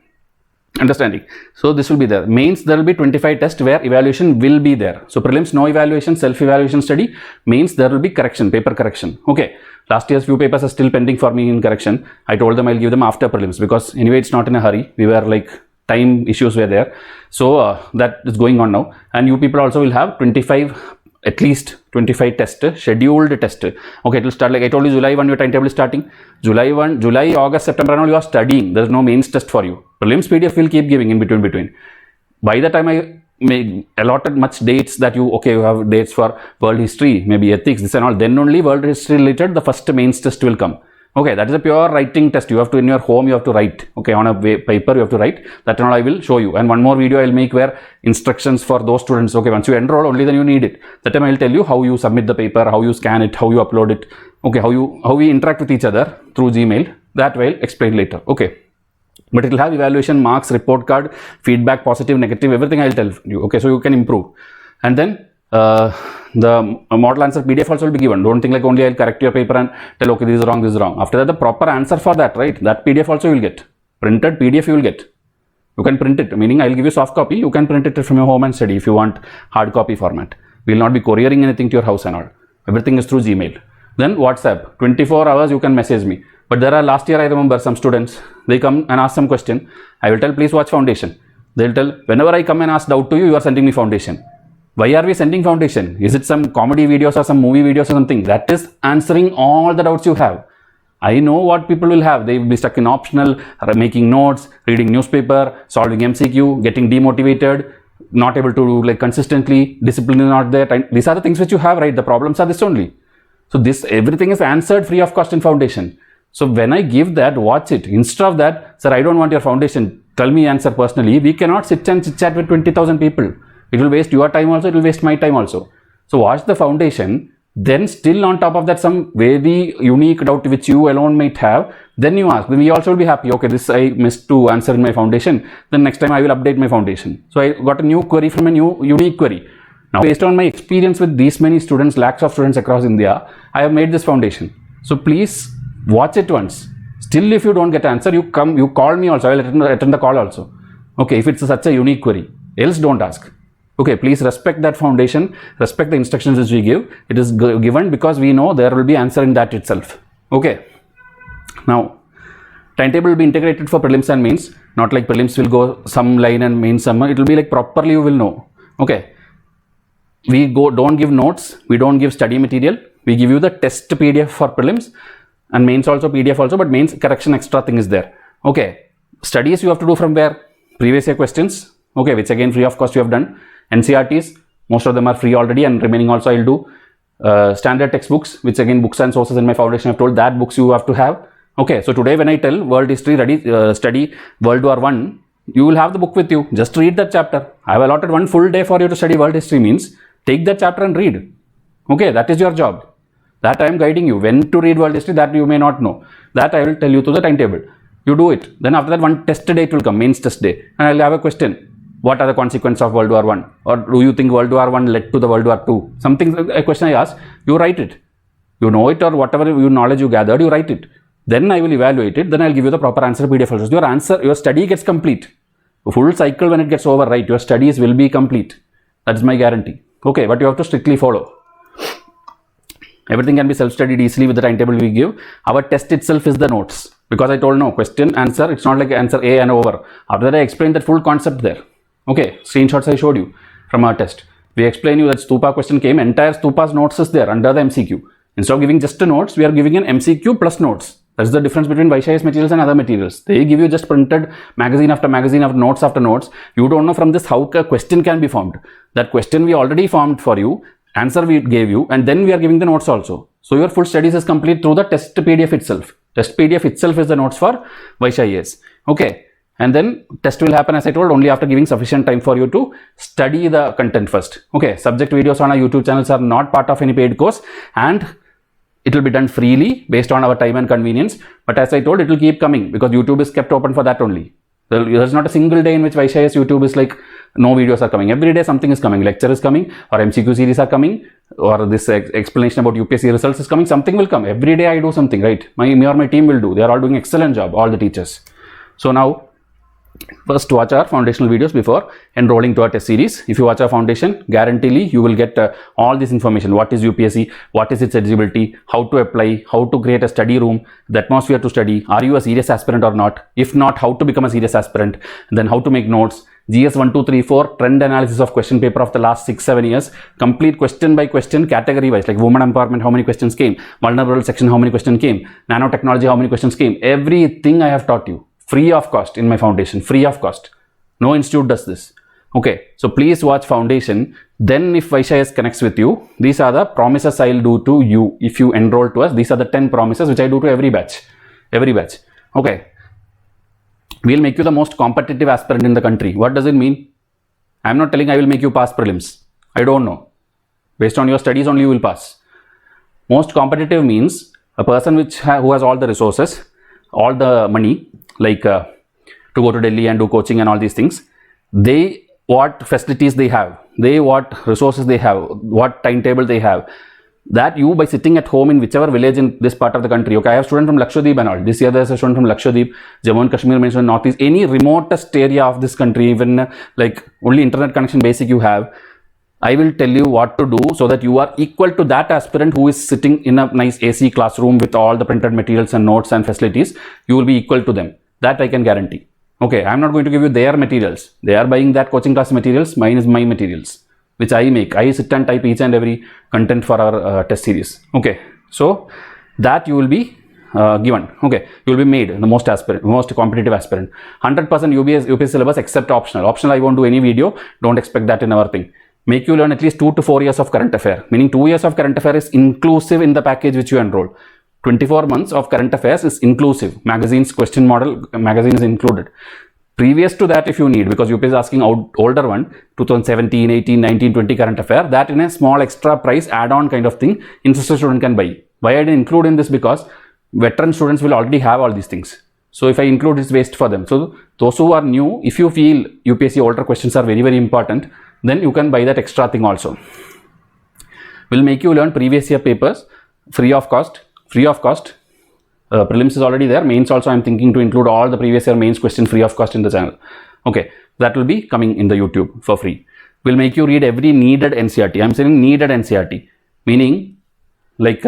Understanding? So this will be there. Mains there will be 25 tests where evaluation will be there. So prelims no evaluation, self-evaluation study. Mains there will be correction, paper correction. Okay. Last year's few papers are still pending for me in correction. I told them I'll give them after prelims because anyway it's not in a hurry. We were like time issues were there. So that is going on now. And you people also will have 25, at least 25 test, scheduled test. Okay, it will start like I told you July 1 your timetable is starting. July 1, July, August, September and all you are studying. There is no mains test for you. Prelims PDF will keep giving in between. By the time I may allotted much dates that you have dates for world history, maybe ethics, this and all, then only world history related the first mains test will come. Okay, that is a pure writing test. You have to in your home you have to write. Okay, on a paper you have to write. That and all I will show you. And one more video I will make where instructions for those students. Okay, once you enroll only then you need it. That time I will tell you how you submit the paper, how you scan it, how you upload it. Okay, how we interact with each other through Gmail. That I will explain later. Okay. But it will have evaluation, marks, report card, feedback, positive, negative, everything I will tell you. Okay, so you can improve. And then the model answer PDF also will be given. Don't think like only I will correct your paper and tell okay this is wrong, this is wrong. After that the proper answer for that, right? That PDF also you will get. Printed PDF you will get. You can print it, meaning I will give you soft copy. You can print it from your home and study if you want hard copy format. We will not be couriering anything to your house and all. Everything is through Gmail. Then WhatsApp, 24 hours you can message me. But there are last year I remember some students, they come and ask some question. I will tell please watch foundation. They will tell whenever I come and ask doubt to you, you are sending me foundation. Why are we sending foundation? Is it some comedy videos or some movie videos or something? That is answering all the doubts you have. I know what people will have. They will be stuck in optional, making notes, reading newspaper, solving MCQ, getting demotivated, not able to like consistently, discipline is not there. These are the things which you have, right? The problems are this only. So this everything is answered free of cost in foundation. So when I give that, watch it. Instead of that, sir, I don't want your foundation. Tell me answer personally. We cannot sit and chit chat with 20,000 people. It will waste your time also. It will waste my time also. So watch the foundation. Then still on top of that, some very unique doubt which you alone might have. Then you ask. Then we also will be happy. Okay, this I missed to answer in my foundation. Then next time I will update my foundation. So I got a new query from a new unique query. Now based on my experience with these many students, lakhs of students across India, I have made this foundation. So please watch it once. Still if you don't get answer, you call me also. I will attend the call also. Okay, if it's such a unique query. Else don't ask. Okay, please respect that foundation. Respect the instructions which we give. It is given because we know there will be answer in that itself. Okay. Now, timetable will be integrated for prelims and mains. Not like prelims will go some line and mains some. It will be like properly you will know. Okay. We don't give notes. We don't give study material. We give you the test PDF for prelims. And mains also PDF also, but mains correction extra thing is there. Okay, studies you have to do from where? Previous year questions, okay, which again free of cost you have done. NCERTs, most of them are free already and remaining also I will do. Standard textbooks, which again books and sources in my foundation I have told that books you have to have. Okay, so today when I tell world history study World War I, you will have the book with you. Just read that chapter. I have allotted one full day for you to study world history means take that chapter and read. Okay, that is your job. That I am guiding you. When to read world history, that you may not know. That I will tell you through the timetable. You do it. Then after that, one test date will come, mains test day. And I will have a question. What are the consequences of World War I? Or do you think World War I led to the World War II? Something, a question I ask, you write it. You know it or whatever knowledge you gathered, you write it. Then I will evaluate it. Then I will give you the proper answer PDF also. Your answer, your study gets complete. A full cycle when it gets over, right? Your studies will be complete. That's my guarantee. Okay, but you have to strictly follow. Everything can be self-studied easily with the timetable we give. Our test itself is the notes. Because I told no, question, answer, it's not like answer A and over. After that I explained that full concept there. Okay, screenshots I showed you from our test. We explain you that Stupa question came, entire Stupa's notes is there under the MCQ. Instead of giving just a notes, we are giving an MCQ plus notes. That's the difference between Vysh Ias materials and other materials. They give you just printed magazine after magazine of notes after notes. You don't know from this how a question can be formed. That question we already formed for you. Answer we gave you and then we are giving the notes also. So your full studies is complete through the test PDF itself. Test PDF itself is the notes for Vysh Ias. Okay. And then test will happen, as I told, only after giving sufficient time for you to study the content first. Okay. Subject videos on our YouTube channels are not part of any paid course, and it will be done freely based on our time and convenience. But as I told, it will keep coming because YouTube is kept open for that only. There's not a single day in which Vysh Ias YouTube is like no videos are coming. Every day something is coming. Lecture is coming, or MCQ series are coming, or this explanation about UPSC results is coming. Something will come. Every day I do something, right? Me or my team will do. They are all doing excellent job, all the teachers. So now, first watch our foundational videos before enrolling to our test series. If you watch our foundation, guaranteedly you will get all this information. What is UPSC? What is its eligibility? How to apply? How to create a study room? The atmosphere to study? Are you a serious aspirant or not? If not, how to become a serious aspirant? Then how to make notes? GS 1, 2, 3, 4, trend analysis of question paper of the last 6-7 years, complete question by question, category wise, like women empowerment, how many questions came? Vulnerable section, how many questions came? Nanotechnology, how many questions came? Everything I have taught you. Free of cost in my foundation, free of cost. No institute does this. Okay, so please watch foundation. Then if Vysh Ias connects with you, these are the promises I'll do to you if you enroll to us. These are the 10 promises which I do to every batch. Every batch. Okay. We'll make you the most competitive aspirant in the country. What does it mean? I'm not telling I will make you pass prelims. I don't know. Based on your studies only you will pass. Most competitive means a person who has all the resources, all the money, like to go to Delhi and do coaching and all these things. What facilities they have, what resources they have, what timetable they have, that you by sitting at home in whichever village in this part of the country. Okay, I have student from Lakshadweep and all. This year there's a student from Lakshadweep, Jammu and Kashmir mentioned Northeast, any remotest area of this country, even like only internet connection basic you have. I will tell you what to do so that you are equal to that aspirant who is sitting in a nice AC classroom with all the printed materials and notes and facilities. You will be equal to them. That I can guarantee. Okay, I'm not going to give you their materials. They are buying that coaching class materials. Mine is my materials, which I make. I sit and type each and every content for our test series. Okay, so that you will be given. Okay, you will be made the most competitive aspirant. 100% UPSC syllabus except optional. Optional I won't do any video. Don't expect that in our thing. Make you learn at least 2 to 4 years of current affair. Meaning 2 years of current affair is inclusive in the package which you enroll. 24 months of current affairs is inclusive. Magazine's question model magazine is included. Previous to that, if you need, because UP is asking older one, 2017, 18, 19, 20 current affair, that in a small extra price add-on kind of thing, interested student can buy. Why I didn't include in this? Because veteran students will already have all these things. So if I include, it's waste for them. So those who are new, if you feel UPSC older questions are very, very important, then you can buy that extra thing also. Will make you learn previous year papers free of cost. Free of cost. Prelims is already there. Mains also I'm thinking to include all the previous year mains question free of cost in the channel. Okay, that will be coming in the YouTube for free. Will make you read every needed NCERT. I'm saying needed NCERT, meaning like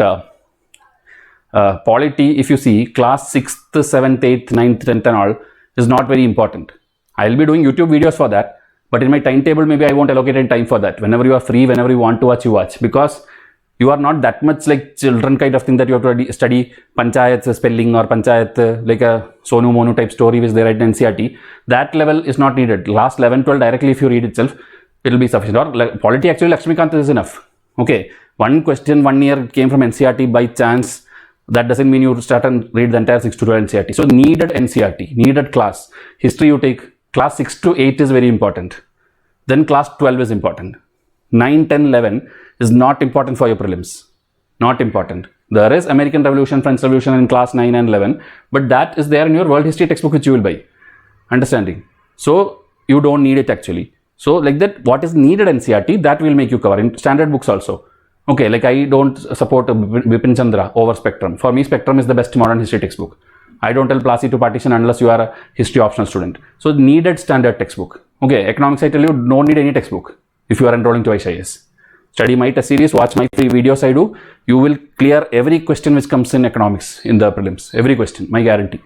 polity. If you see class 6th, 7th, 8th, 9th, 10th and all is not very important. I'll be doing YouTube videos for that, but in my timetable maybe I won't allocate any time for that. Whenever you are free, whenever you want to watch, you watch, because you are not that much like children kind of thing that you have to study panchayat spelling or panchayat like a Sonu Monu type story which they write in NCERT. That level is not needed. Last 11, 12 directly if you read itself, it will be sufficient. Or like, polity actually Lakshmikant is enough. Okay, one question 1 year came from NCERT by chance. That doesn't mean you start and read the entire 6 to 12 NCERT. So needed NCERT, needed class. History you take, class 6 to 8 is very important. Then class 12 is important. 9, 10, 11 is not important for your prelims. Not important. There is American Revolution, French Revolution in class 9 and 11, but that is there in your world history textbook which you will buy. Understanding? So you don't need it actually. So like that, what is needed NCERT, that will make you cover in standard books also. Okay, like I don't support Bipin Chandra over Spectrum. For me, Spectrum is the best modern history textbook. I don't tell Plasi to partition unless you are a history optional student. So needed standard textbook. Okay, economics I tell you don't need any textbook if you are enrolling to Vysh Ias. Study my test series, watch my free videos I do. You will clear every question which comes in economics in the prelims. Every question, my guarantee.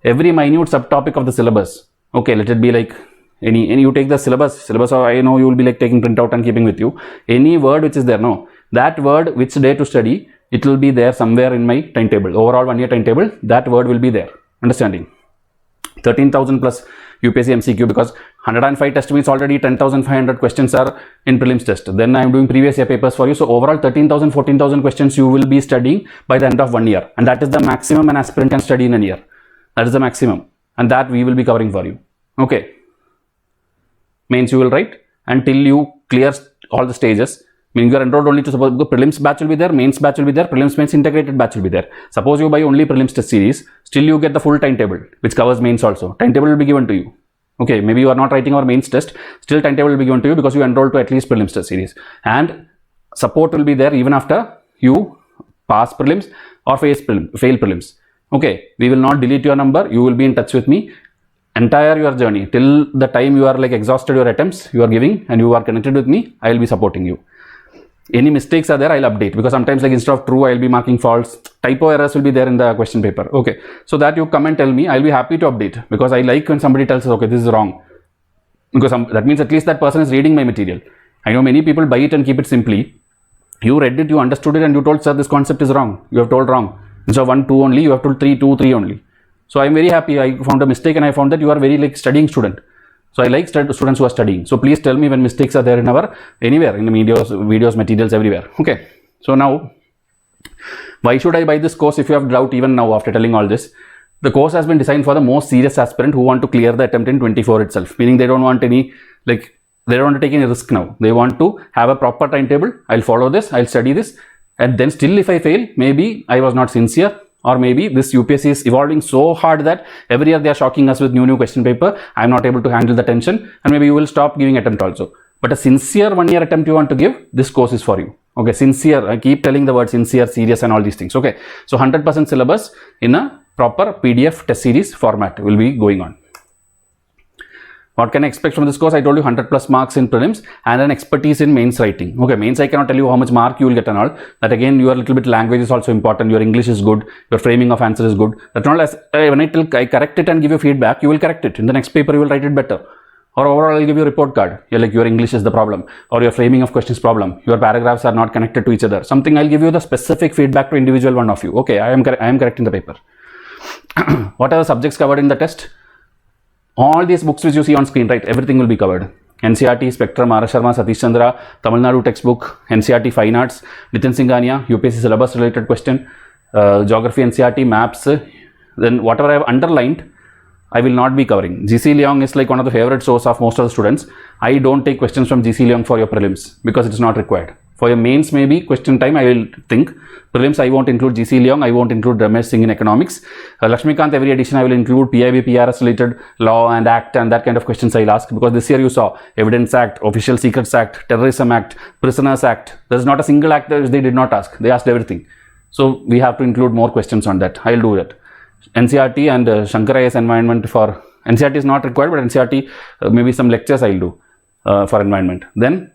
Every minute subtopic of the syllabus. Okay, let it be like any you take the syllabus or I know you will be like taking printout and keeping with you. Any word which is there, no. That word which day to study, it will be there somewhere in my timetable. Overall 1 year timetable, that word will be there. Understanding? 13,000 plus UPSC MCQ, because 105 test means already 10,500 questions are in prelims test. Then I am doing previous year papers for you. So overall 13,000, 14,000 questions you will be studying by the end of 1 year. And that is the maximum an aspirant can study in a year. That is the maximum. And that we will be covering for you. Okay. Mains you will write until you clear all the stages. Meaning you are enrolled only to suppose the prelims batch will be there, mains batch will be there, prelims mains integrated batch will be there. Suppose you buy only prelims test series, still you get the full timetable which covers mains also. Timetable will be given to you. Okay, maybe you are not writing our mains test, still timetable will be given to you because you enrolled to at least prelims test series. And support will be there even after you pass prelims or fail prelims. Okay, we will not delete your number, you will be in touch with me entire your journey till the time you are like exhausted your attempts you are giving and you are connected with me. I will be supporting you. Any mistakes are there, I'll update, because sometimes like instead of true I'll be marking false, typo errors will be there in the question paper. Okay, so that you come and tell me, I'll be happy to update, because I like when somebody tells us okay this is wrong, because that means at least that person is reading my material. I know many people buy it and keep it simply. You read it, you understood it and you told sir this concept is wrong, you have told wrong. Instead of 1, 2 only, you have told 3, 2, 3 only. So I'm very happy I found a mistake and I found that you are very like studying student. So I like students who are studying. So please tell me when mistakes are there in our, anywhere, in the videos, materials, everywhere. Okay. So now, why should I buy this course if you have doubt even now after telling all this? The course has been designed for the most serious aspirant who want to clear the attempt in 24 itself. Meaning they don't want any, like, they don't want to take any risk now. They want to have a proper timetable. I'll follow this, I'll study this. And then still if I fail, maybe I was not sincere. Or maybe this UPSC is evolving so hard that every year they are shocking us with new question paper. I am not able to handle the tension and maybe you will stop giving attempt also. But a sincere 1 year attempt you want to give, this course is for you. Okay, sincere. I keep telling the word sincere, serious and all these things. Okay, so 100% syllabus in a proper PDF test series format will be going on. What can I expect from this course? I told you 100 plus marks in prelims and an expertise in mains writing. Okay, mains I cannot tell you how much mark you will get and all. That again, your little bit language is also important. Your English is good. Your framing of answer is good. That's not as when I correct it and give you feedback, you will correct it. In the next paper, you will write it better. Or overall, I'll give you a report card. You're like your English is the problem or your framing of questions problem. Your paragraphs are not connected to each other. Something I'll give you the specific feedback to individual one of you. Okay, I am correcting the paper. What are the subjects covered in the test? All these books which you see on screen, right? Everything will be covered. NCERT, Spectrum, R. Sharma, Satish Chandra, Tamil Nadu textbook, NCERT Fine Arts, Nitin Singhania, UPSC syllabus related question, Geography, NCERT, maps. Then whatever I have underlined, I will not be covering. GC Leong is like one of the favorite source of most of the students. I don't take questions from GC Leong for your prelims because it is not required. For your mains, maybe question time, I will think. Prelims, I won't include GC Leong. I won't include Ramesh Singh in economics. Lakshmikant, every edition, I will include PIB, PRS related law and act and that kind of questions I'll ask. Because this year you saw Evidence Act, Official Secrets Act, Terrorism Act, Prisoners Act. There's not a single act that they did not ask. They asked everything. So we have to include more questions on that. I'll do that. NCERT and Shankar IAS environment for NCERT is not required, but NCERT maybe some lectures I'll do for environment. Then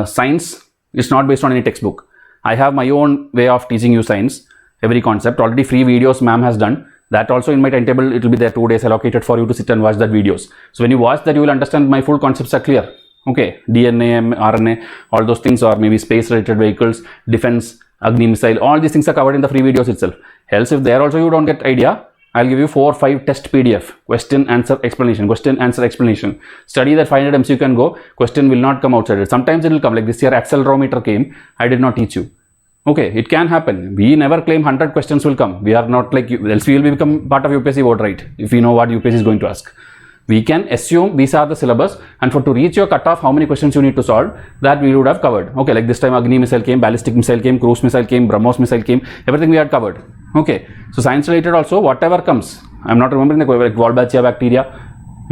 science is not based on any textbook. I have my own way of teaching you science, every concept. Already free videos ma'am has done. That also in my timetable, it will be there 2 days allocated for you to sit and watch that videos. So when you watch that, you will understand my full concepts are clear. Okay, DNA, RNA, all those things, or maybe space related vehicles, defense, Agni missile, all these things are covered in the free videos itself. Else if there also you don't get idea, I'll give you 4 or 5 test PDF, question, answer, explanation. Study that 500 MC you can go, question will not come outside it. Sometimes it will come, like this year accelerometer came, I did not teach you. Okay, it can happen. We never claim 100 questions will come. We are not like you, else we will become part of UPSC vote, right? If we know what UPSC is going to ask. We can assume these are the syllabus, and for to reach your cutoff, how many questions you need to solve, that we would have covered. Okay, like this time Agni missile came, ballistic missile came, cruise missile came, BrahMos missile came, everything we had covered. Okay, so science related also, whatever comes, I'm not remembering the like Wolbachia bacteria,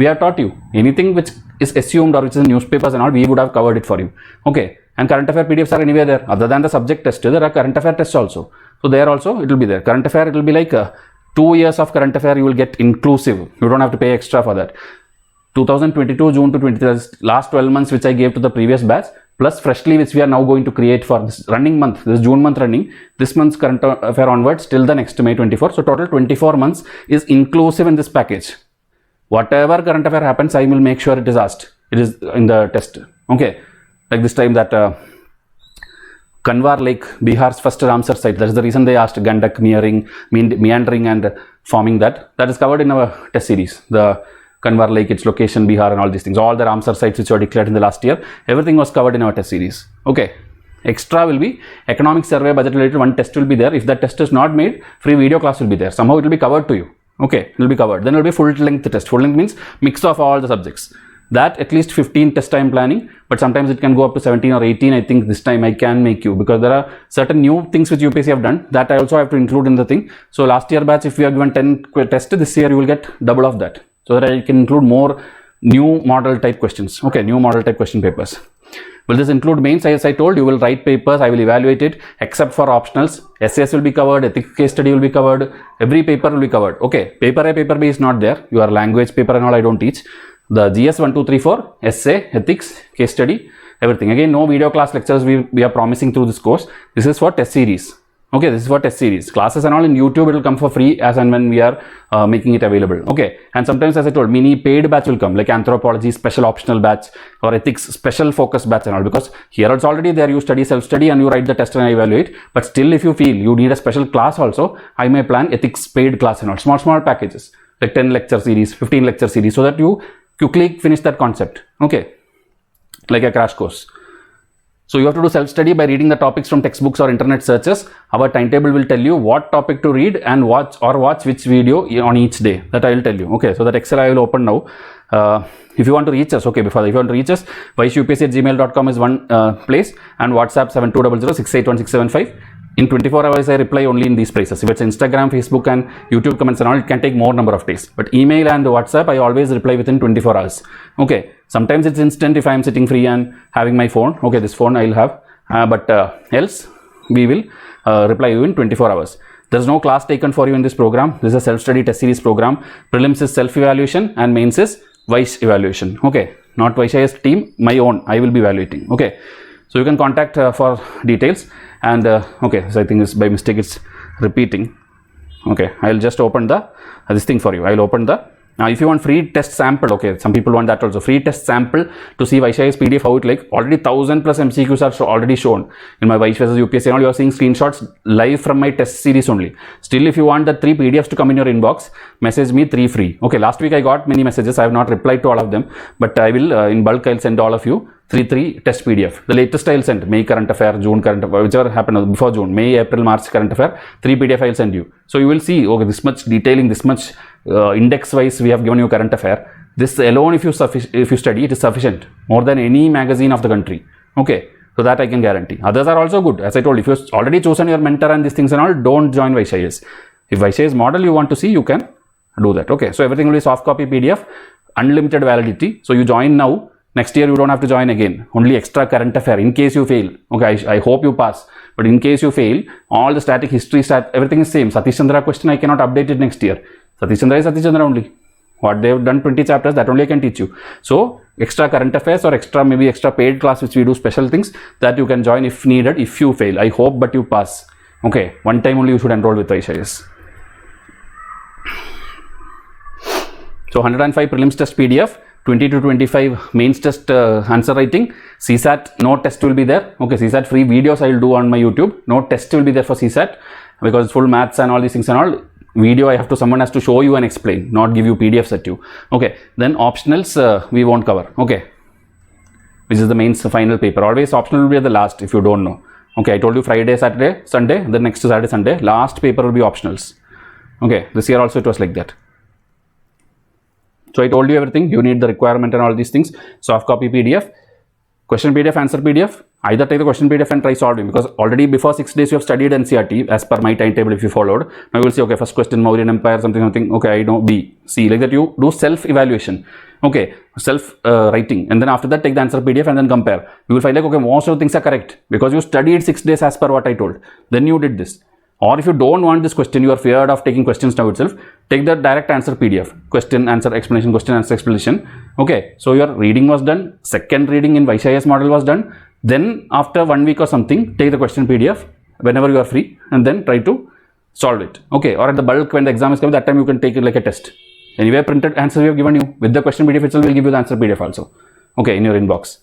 we have taught you. Anything which is assumed or which is in newspapers and all, we would have covered it for you. Okay, and current affair PDFs are anywhere there. Other than the subject test, there are current affair tests also. So there also, it will be there. Current affair, it will be like 2 years of current affair, you will get inclusive. You don't have to pay extra for that. 2022 June to 23, last 12 months which I gave to the previous batch, plus freshly which we are now going to create for this running month, this June month running, this month's current affair onwards till the next May 24. So total 24 months is inclusive in this package. Whatever current affair happens, I will make sure it is asked. It is in the test. Okay, like this time that Kanwar Lake, Bihar's first Ramsar site. That is the reason they asked Gandak meandering and forming that. That is covered in our test series. The Kanwar Lake, its location, Bihar, and all these things. All the Ramsar sites which were declared in the last year, everything was covered in our test series. Okay. Extra will be economic survey, budget related. One test will be there. If that test is not made, free video class will be there. Somehow it will be covered to you. Okay, it will be covered. Then it will be full length test. Full length means mix of all the subjects. That at least 15 test I am planning, but sometimes it can go up to 17 or 18. I think this time I can make you, because there are certain new things which UPSC have done that I also have to include in the thing. So last year batch, if you are given 10 tests, this year you will get double of that, so that I can include more new model type questions. Okay, new model type question papers. Will this include mains? As I told you, will write papers, I will evaluate it, except for optionals. Essays will be covered, ethics case study will be covered, every paper will be covered. Okay, paper A, paper B is not there. Your language paper and all I don't teach. The GS 1, 2, 3, 4, essay, ethics, case study, everything. Again, no video class lectures we are promising through this course. This is for test series. Okay, this is for test series. Classes and all in YouTube, it will come for free as and when we are making it available. Okay, and sometimes, as I told, mini paid batch will come, like anthropology special optional batch or ethics special focus batch and all, because here it's already there. You study self-study and you write the test and evaluate. But still, if you feel you need a special class also, I may plan ethics paid class and all, small packages, like 10 lecture series, 15 lecture series, so that you quickly finish that concept. Okay, like a crash course. So you have to do self-study by reading the topics from textbooks or internet searches. Our timetable will tell you what topic to read and watch which video on each day. That I will tell you. Okay, so that Excel I will open now. If you want to reach us, okay, if you want to reach us, vyshupsc@gmail.com is one place, and WhatsApp 7200681675. In 24 hours, I reply only in these places. If it's Instagram, Facebook, and YouTube comments and all, it can take more number of days. But email and WhatsApp, I always reply within 24 hours. Okay. Sometimes it's instant if I am sitting free and having my phone. Okay, this phone I will have. But else, we will reply you in 24 hours. There is no class taken for you in this program. This is a self-study test series program. Prelims is self-evaluation and mains is Vysh evaluation. Okay. Not Vysh Ias team, my own. I will be evaluating. Okay. So you can contact for details. And okay, so I think it's by mistake it's repeating. Okay, I will just open the this thing for you. I will open the if you want free test sample, okay, some people want that also, free test sample to see Vysh Ias PDF how it like. Already 1000 plus MCQs are already shown in my Vysh versus UPSC and all. You are seeing screenshots live from my test series only. Still, if you want the 3 PDFs to come in your inbox, message me 3 free. Okay, last week I got many messages. I have not replied to all of them, but I will in bulk I will send all of you 3 test PDF. The latest I will send, May current affair, June current affair, whichever happened before June, May, April, March current affair, 3 PDF I will send you. So you will see, okay, this much detailing, this much index wise we have given you current affair. This alone, if you study, it is sufficient, more than any magazine of the country. Okay, so that I can guarantee. Others are also good. As I told, if you have already chosen your mentor and these things and all, don't join Vysh Ias. If Vysh Ias model you want to see, you can do that. Okay, so everything will be soft copy PDF, unlimited validity. So you join now. Next year you don't have to join again. Only extra current affair in case you fail. Okay, I hope you pass. But in case you fail, all the static history, everything is same. Satish Chandra question I cannot update it next year. Satish Chandra is Satish Chandra only. What they have done 20 chapters, that only I can teach you. So extra current affairs or maybe extra paid class which we do special things, that you can join if needed, if you fail. I hope but you pass. Okay, one time only you should enroll with Vysh Ias. So 105 prelims test PDF. 20 to 25 mains test answer writing. CSAT, no test will be there. Okay, CSAT free videos I will do on my YouTube. No test will be there for CSAT because it's full maths and all these things and all. Video someone has to show you and explain, not give you PDFs at you. Okay, then optionals we won't cover. Okay, which is the mains final paper. Always optional will be at the last if you don't know. Okay, I told you Friday, Saturday, Sunday, the next Saturday, Sunday. Last paper will be optionals. Okay, this year also it was like that. So I told you everything, you need the requirement and all these things. Soft copy PDF, question PDF, answer PDF. Either take the question PDF and try solving, because already before 6 days you have studied NCERT as per my timetable if you followed. Now you will see, okay, first question Mauryan Empire, something, okay, I know B, C, like that you do self-evaluation. Okay, self-writing, and then after that take the answer PDF and then compare. You will find like, okay, most of the things are correct because you studied 6 days as per what I told. Then you did this. Or if you don't want this question, you are feared of taking questions now itself, take the direct answer PDF, question, answer, explanation, question, answer, explanation. Okay, so your reading was done, second reading in Vysh Ias model was done. Then after 1 week or something, take the question PDF whenever you are free and then try to solve it. Okay, or at the bulk when the exam is coming, that time you can take it like a test. Anyway, printed answer we have given you with the question PDF itself will give you the answer PDF also. Okay, in your inbox.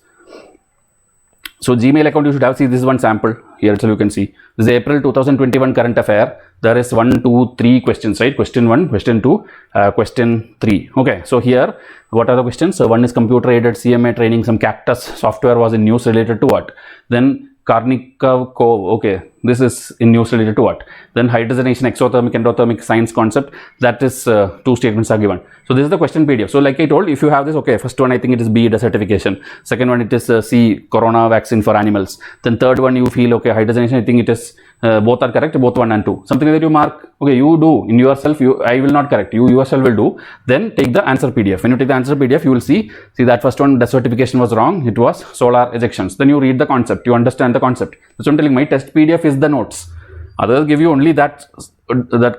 So Gmail account you should have. See, this is one sample here, so you can see this is April 2021 current affair. There is 1, 2, 3 questions, right? Question 1, question 2, question 3. Okay, so here what are the questions? So one is computer aided CMA training. Some Cactus software was in news related to what? Then Karnikov, okay, this is in news related to what? Then hydrogenation, exothermic, endothermic science concept, that is 2 statements are given. So this is the question PDF. So like I told, if you have this, okay, first one I think it is B, desertification. Second one it is C, corona vaccine for animals. Then third one you feel, okay, hydrogenation, I think it is both are correct, both 1 and 2. Something that you mark, okay, you do in yourself, I will not correct, you yourself will do. Then take the answer PDF. When you take the answer PDF, you will see that first one, desertification was wrong, it was solar ejections. Then you read the concept, you understand the concept. That's what I'm telling, my test PDF is the notes. Others give you only that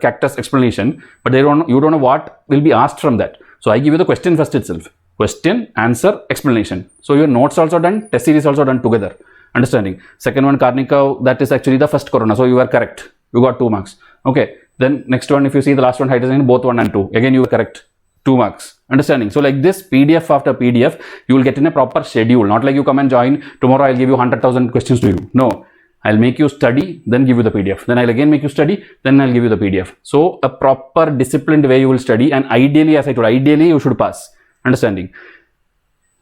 Cactus explanation, but you don't know what will be asked from that. So I give you the question first itself. Question, answer, explanation. So your notes also done, test series also done together. Understanding. Second one, Karnikov, that is actually the first corona. So you are correct. You got 2 marks. Okay. Then next one, if you see the last one, hydrogen, both 1 and 2. Again, you are correct. 2 marks. Understanding. So like this, PDF after PDF, you will get in a proper schedule. Not like you come and join. Tomorrow I'll give you 100,000 questions to you. No. I'll make you study, then give you the PDF. Then I'll again make you study, then I'll give you the PDF. So a proper disciplined way you will study, and ideally, as I told, ideally you should pass. Understanding.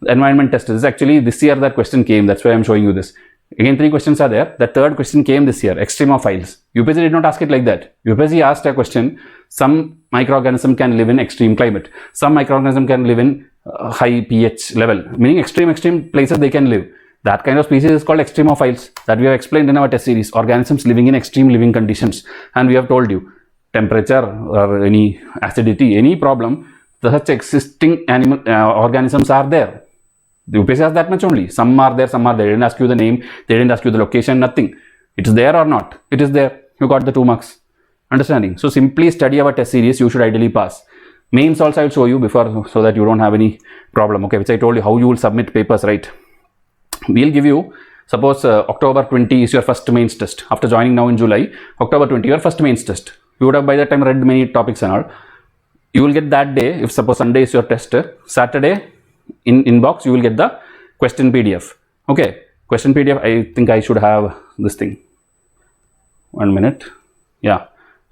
Environment test is actually this year that question came. That's why I'm showing you this. Again, 3 questions are there. The third question came this year. Extremophiles. UPSC did not ask it like that. UPSC asked a question. Some microorganism can live in extreme climate. Some microorganism can live in high pH level. Meaning extreme places they can live. That kind of species is called extremophiles, that we have explained in our test series. Organisms living in extreme living conditions. And we have told you, temperature or any acidity, any problem, such existing organisms are there. The UPSC has that much only. Some are there, some are there. They didn't ask you the name, they didn't ask you the location, nothing. It is there or not? It is there. You got the 2 marks. Understanding? So simply study our test series, you should ideally pass. Mains also I will show you before, so that you don't have any problem. Okay, which I told you how you will submit papers, right? We'll give you, suppose October 20 is your first mains test. After joining now in July, October 20 your first mains test. You would have by that time read many topics and all. You will get that day, if suppose Sunday is your test, Saturday in inbox you will get the question PDF. Okay, question PDF, I think I should have this thing. 1 minute. Yeah.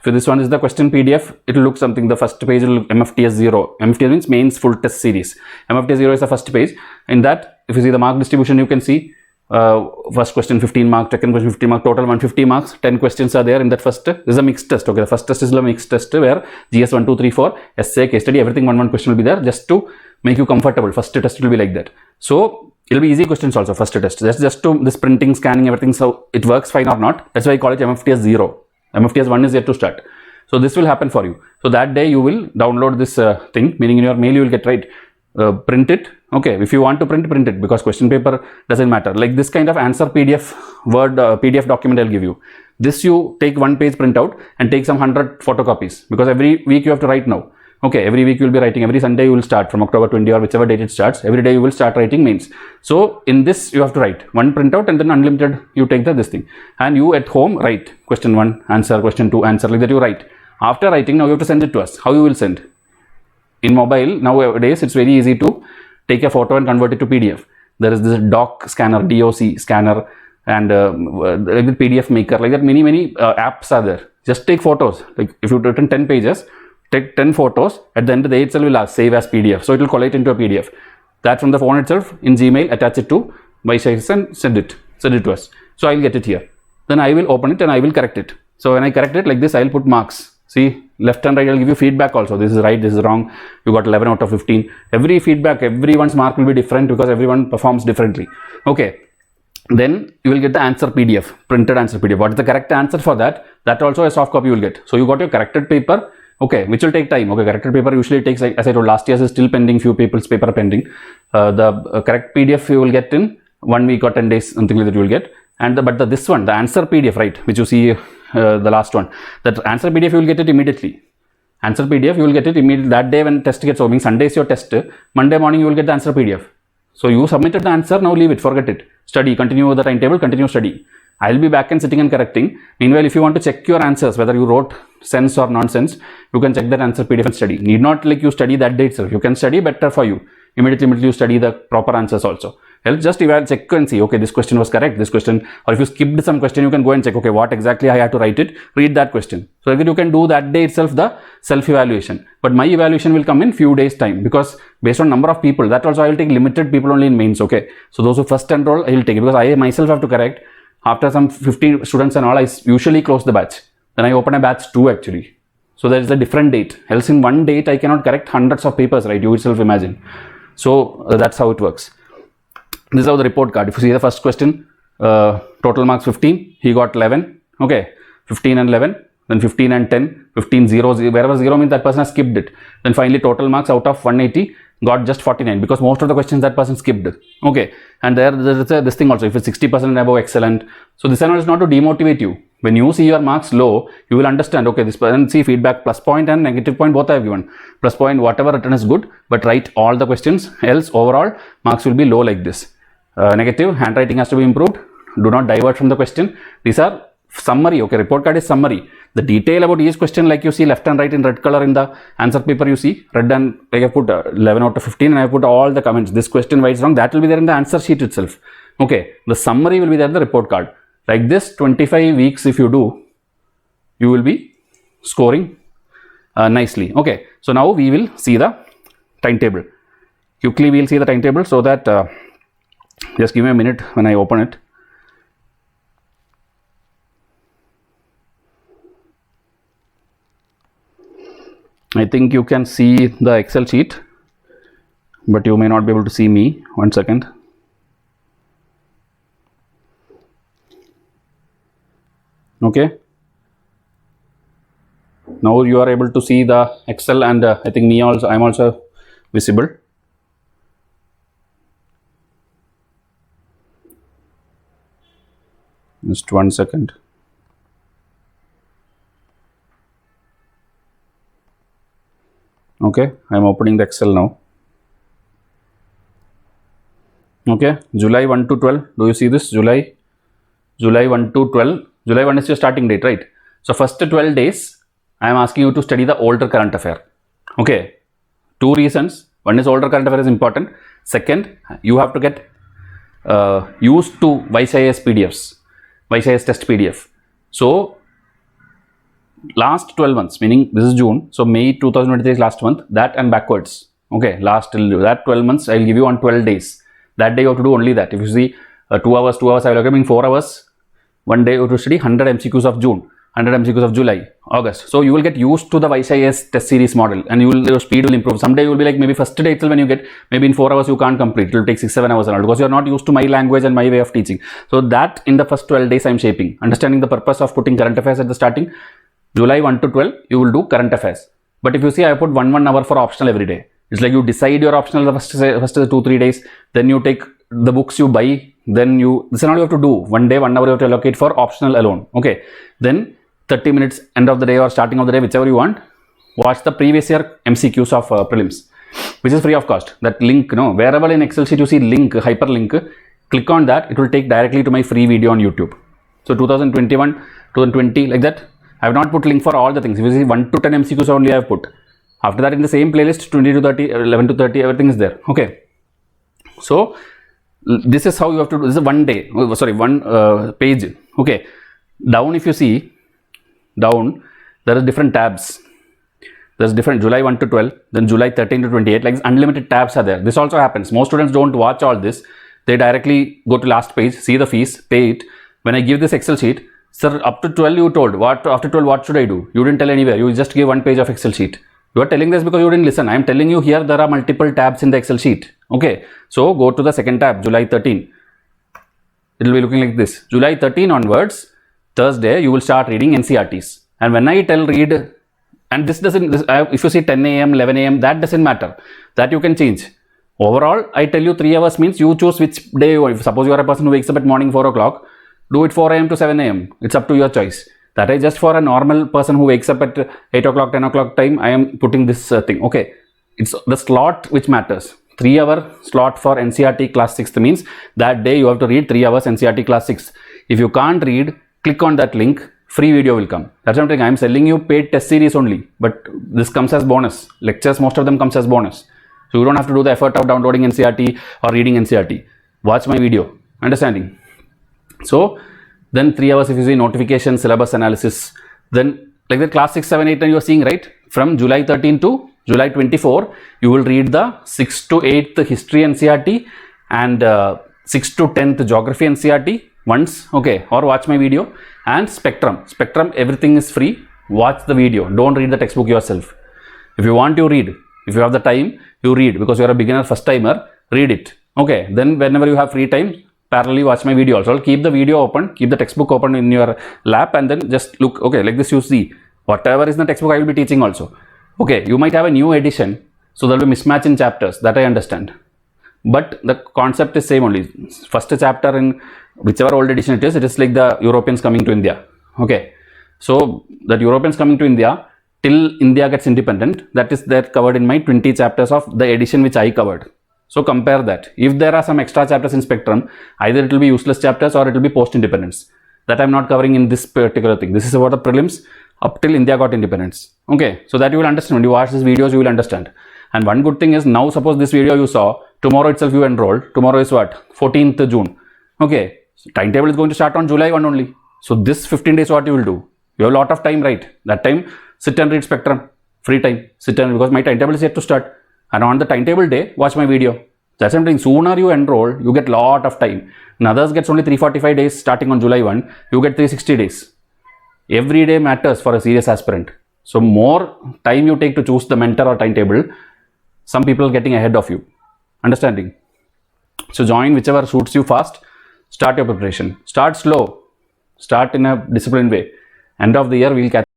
So this one is the question PDF. It will look something. The first page will look MFTS 0. MFTS means mains full test series. MFTS 0 is the first page. In that, if you see the mark distribution, you can see first question 15 marks, second question 15 marks, total 150 marks. 10 questions are there in that first. This is a mixed test. Okay, the first test is a mixed test where GS 1, 2, 3, 4, essay, case study, everything one question will be there just to make you comfortable. First test will be like that. So it will be easy questions also. First test. That's just to this printing, scanning, everything. So it works fine or not. That's why I call it MFTS 0. MFTS 1 is yet to start. So this will happen for you. So that day you will download this thing, meaning in your mail you will get, right, print it. Okay, if you want to print it, because question paper doesn't matter. Like this kind of answer PDF, Word PDF document I'll give you. This you take 1 page printout and take some 100 photocopies, because every week you have to write now. Okay, every week you will be writing. Every Sunday you will start from October 20 or whichever date it starts. Every day you will start writing mains. So in this you have to write 1 printout and then unlimited you take this thing. And you at home write question 1, answer, question 2, answer, like that you write. After writing, now you have to send it to us. How you will send? In mobile, nowadays it's very easy to take a photo and convert it to PDF. There is this doc scanner, DOC scanner, and like the PDF maker, like that many apps are there. Just take photos. Like if you've written 10 pages, take 10 photos. At the end of the day itself will ask save as PDF. So it will collate into a PDF. That from the phone itself in Gmail, attach it to Vysh Ias and send it to us. So I will get it here. Then I will open it and I will correct it. So when I correct it like this, I will put marks. See, left and right, I'll give you feedback also. This is right, this is wrong. You got 11 out of 15. Every feedback, everyone's mark will be different because everyone performs differently. Okay. Then you will get the answer PDF, printed answer PDF. What is the correct answer for that? That also a soft copy you will get. So you got your corrected paper. Okay, which will take time. Okay, corrected paper usually takes, like as I told, last year's is still pending, few people's paper pending. The correct PDF you will get in 1 week or 10 days, something like that you will get. And this one, the answer PDF, right, which you see the last one, that answer PDF you will get it immediately. Answer PDF you will get it immediately that day when test gets over. Means Sunday is your test. Monday morning you will get the answer PDF. So you submitted the answer, now leave it, forget it. Study, continue with the timetable, continue study. I'll be back and sitting and correcting. Meanwhile, if you want to check your answers, whether you wrote sense or nonsense, you can check that answer PDF and study. Need not like you study that day itself. You can study better for you. Immediately you study the proper answers also. Else just check and see, okay, this question was correct, this question, or if you skipped some question, you can go and check, okay, what exactly I had to write it, read that question. So you can do that day itself the self-evaluation. But my evaluation will come in few days time, because based on number of people, that also I will take limited people only in mains, okay. So those who first enroll, I will take it, because I myself have to correct. After some 50 students and all, I usually close the batch. Then I open a batch 2 actually. So there is a different date. Else in one date, I cannot correct hundreds of papers, right? You itself imagine. So that's how it works. This is how the report card. If you see the first question, total marks 15, he got 11. Okay, 15 and 11, then 15 and 10, 15, 0, 0. Wherever 0 means that person has skipped it. Then finally total marks out of 180 got just 49, because most of the questions that person skipped. Okay, and there is this thing also. If it's 60% and above, excellent. So this is not to demotivate you. When you see your marks low, you will understand, okay, this person, see feedback, plus point and negative point, both I have given. Plus point, whatever written is good, but write all the questions, else overall marks will be low like this. Negative, handwriting has to be improved. Do not divert from the question. These are summary, okay, report card is summary. The detail about each question, like you see left and right in red color in the answer paper, you see red, and like I put 11 out of 15 and I put all the comments. This question why it's wrong, that will be there in the answer sheet itself. Okay, the summary will be there in the report card. Like this, 25 weeks if you do, you will be scoring nicely. Okay, so now we will see the timetable. Quickly we will see the timetable, so that just give me a minute when I open it. I think you can see the Excel sheet, but you may not be able to see me. 1 second. Okay, now you are able to see the Excel, and I think me also, I am also visible. Just 1 second. Okay, I am opening the Excel now. Okay, July 1 to 12, do you see this? July 1 to 12. July 1 is your starting date, right? So first 12 days, I am asking you to study the older current affair. Okay, 2 reasons. One is older current affair is important. Second, you have to get used to Vysh Ias PDFs, Vysh Ias test PDF. So last 12 months, meaning this is June, so May 2023 is last month, that and backwards. Okay, last till that 12 months, I will give you on 12 days. That day you have to do only that. If you see 2 hours, I will recommend 4 hours. One day you have to study 100 MCQs of June, 100 MCQs of July, August. So you will get used to the Vysh Ias test series model, and your speed will improve. Someday you will be like, maybe first day itself when you get, maybe in 4 hours you can't complete. It will take 6-7 hours and all, because you are not used to my language and my way of teaching. So that in the first 12 days I am shaping. Understanding the purpose of putting current affairs at the starting. July 1 to 12, you will do current affairs. But if you see, I put 1 hour for optional every day. It's like you decide your optional the first 2-3 days, then you take the books you buy, then this is all you have to do. 1 day, 1 hour you have to allocate for optional alone. Okay, then 30 minutes end of the day or starting of the day, whichever you want, watch the previous year MCQs of prelims, which is free of cost. That link, wherever in Excel sheet you see link, hyperlink, click on that, it will take directly to my free video on YouTube. So 2021, 2020, like that. I have not put link for all the things. If you see 1 to 10 MCQs only I have put. After that, in the same playlist, 20 to 30, 11 to 30, everything is there. Okay. So this is how you have to do. This is 1 day. Sorry, 1 page. Okay. Down, if you see, down, there are different tabs. There's different July 1 to 12, then July 13 to 28. Like unlimited tabs are there. This also happens. Most students don't watch all this. They directly go to last page, see the fees, pay it. When I give this Excel sheet, sir, up to 12 you told. What after 12, what should I do? You didn't tell anywhere. You just gave 1 page of Excel sheet. You are telling this because you didn't listen. I am telling you here there are multiple tabs in the Excel sheet. Okay. So go to the second tab, July 13. It will be looking like this. July 13 onwards, Thursday, you will start reading NCERTs. And when I tell read, and this doesn't, if you see 10 a.m., 11 a.m., that doesn't matter. That you can change. Overall, I tell you 3 hours means you choose which day. If suppose you are a person who wakes up at morning 4 o'clock, do it 4 a.m. to 7 a.m. It's up to your choice. That is just for a normal person who wakes up at 8 o'clock, 10 o'clock time. I am putting this thing. Okay. It's the slot which matters. 3 hour slot for NCERT class 6th means that day you have to read 3 hours NCERT class 6. If you can't read, click on that link. Free video will come. That's what I'm saying. I am selling you paid test series only. But this comes as bonus. Lectures, most of them comes as bonus. So you don't have to do the effort of downloading NCERT or reading NCERT. watch my video. Understanding? So then 3 hours if you see notification, syllabus analysis, then like the class 6, 7, 8 9 you are seeing, right? From July 13 to July 24, you will read the 6th to 8th history NCERT and 6th to 10th geography NCERT once, okay, or watch my video. And Spectrum, everything is free. Watch the video, don't read the textbook yourself. If you want to read, if you have the time, you read, because you are a beginner, first timer, read it. Okay, then whenever you have free time, parallelly watch my video also. I'll keep the video open, keep the textbook open in your lap, and then just look. Okay, like this you see whatever is in the textbook I will be teaching also. Okay, you might have a new edition, so there will be mismatch in chapters, that I understand, but the concept is same only. First chapter in whichever old edition it is like the Europeans coming to India. Okay, so that Europeans coming to India till India gets independent, that is there covered in my 20 chapters of the edition which I covered. So compare that. If there are some extra chapters in Spectrum, either it will be useless chapters or it will be post-independence. That I am not covering in this particular thing. This is about the prelims up till India got independence. Okay, so that you will understand. When you watch these videos, you will understand. And one good thing is, now suppose this video you saw, tomorrow itself you enroll. Tomorrow is what? 14th June. Okay, so timetable is going to start on July 1 only. So this 15 days what you will do? You have a lot of time, right? That time, sit and read Spectrum. Free time. Sit and read, because my timetable is yet to start. And on the timetable day, watch my video. That's something. Sooner you enroll, you get lot of time. And others gets only 345 days starting on July 1. You get 360 days. Every day matters for a serious aspirant. So more time you take to choose the mentor or timetable, some people are getting ahead of you. Understanding? So join whichever suits you fast. Start your preparation. Start slow. Start in a disciplined way. End of the year, we'll catch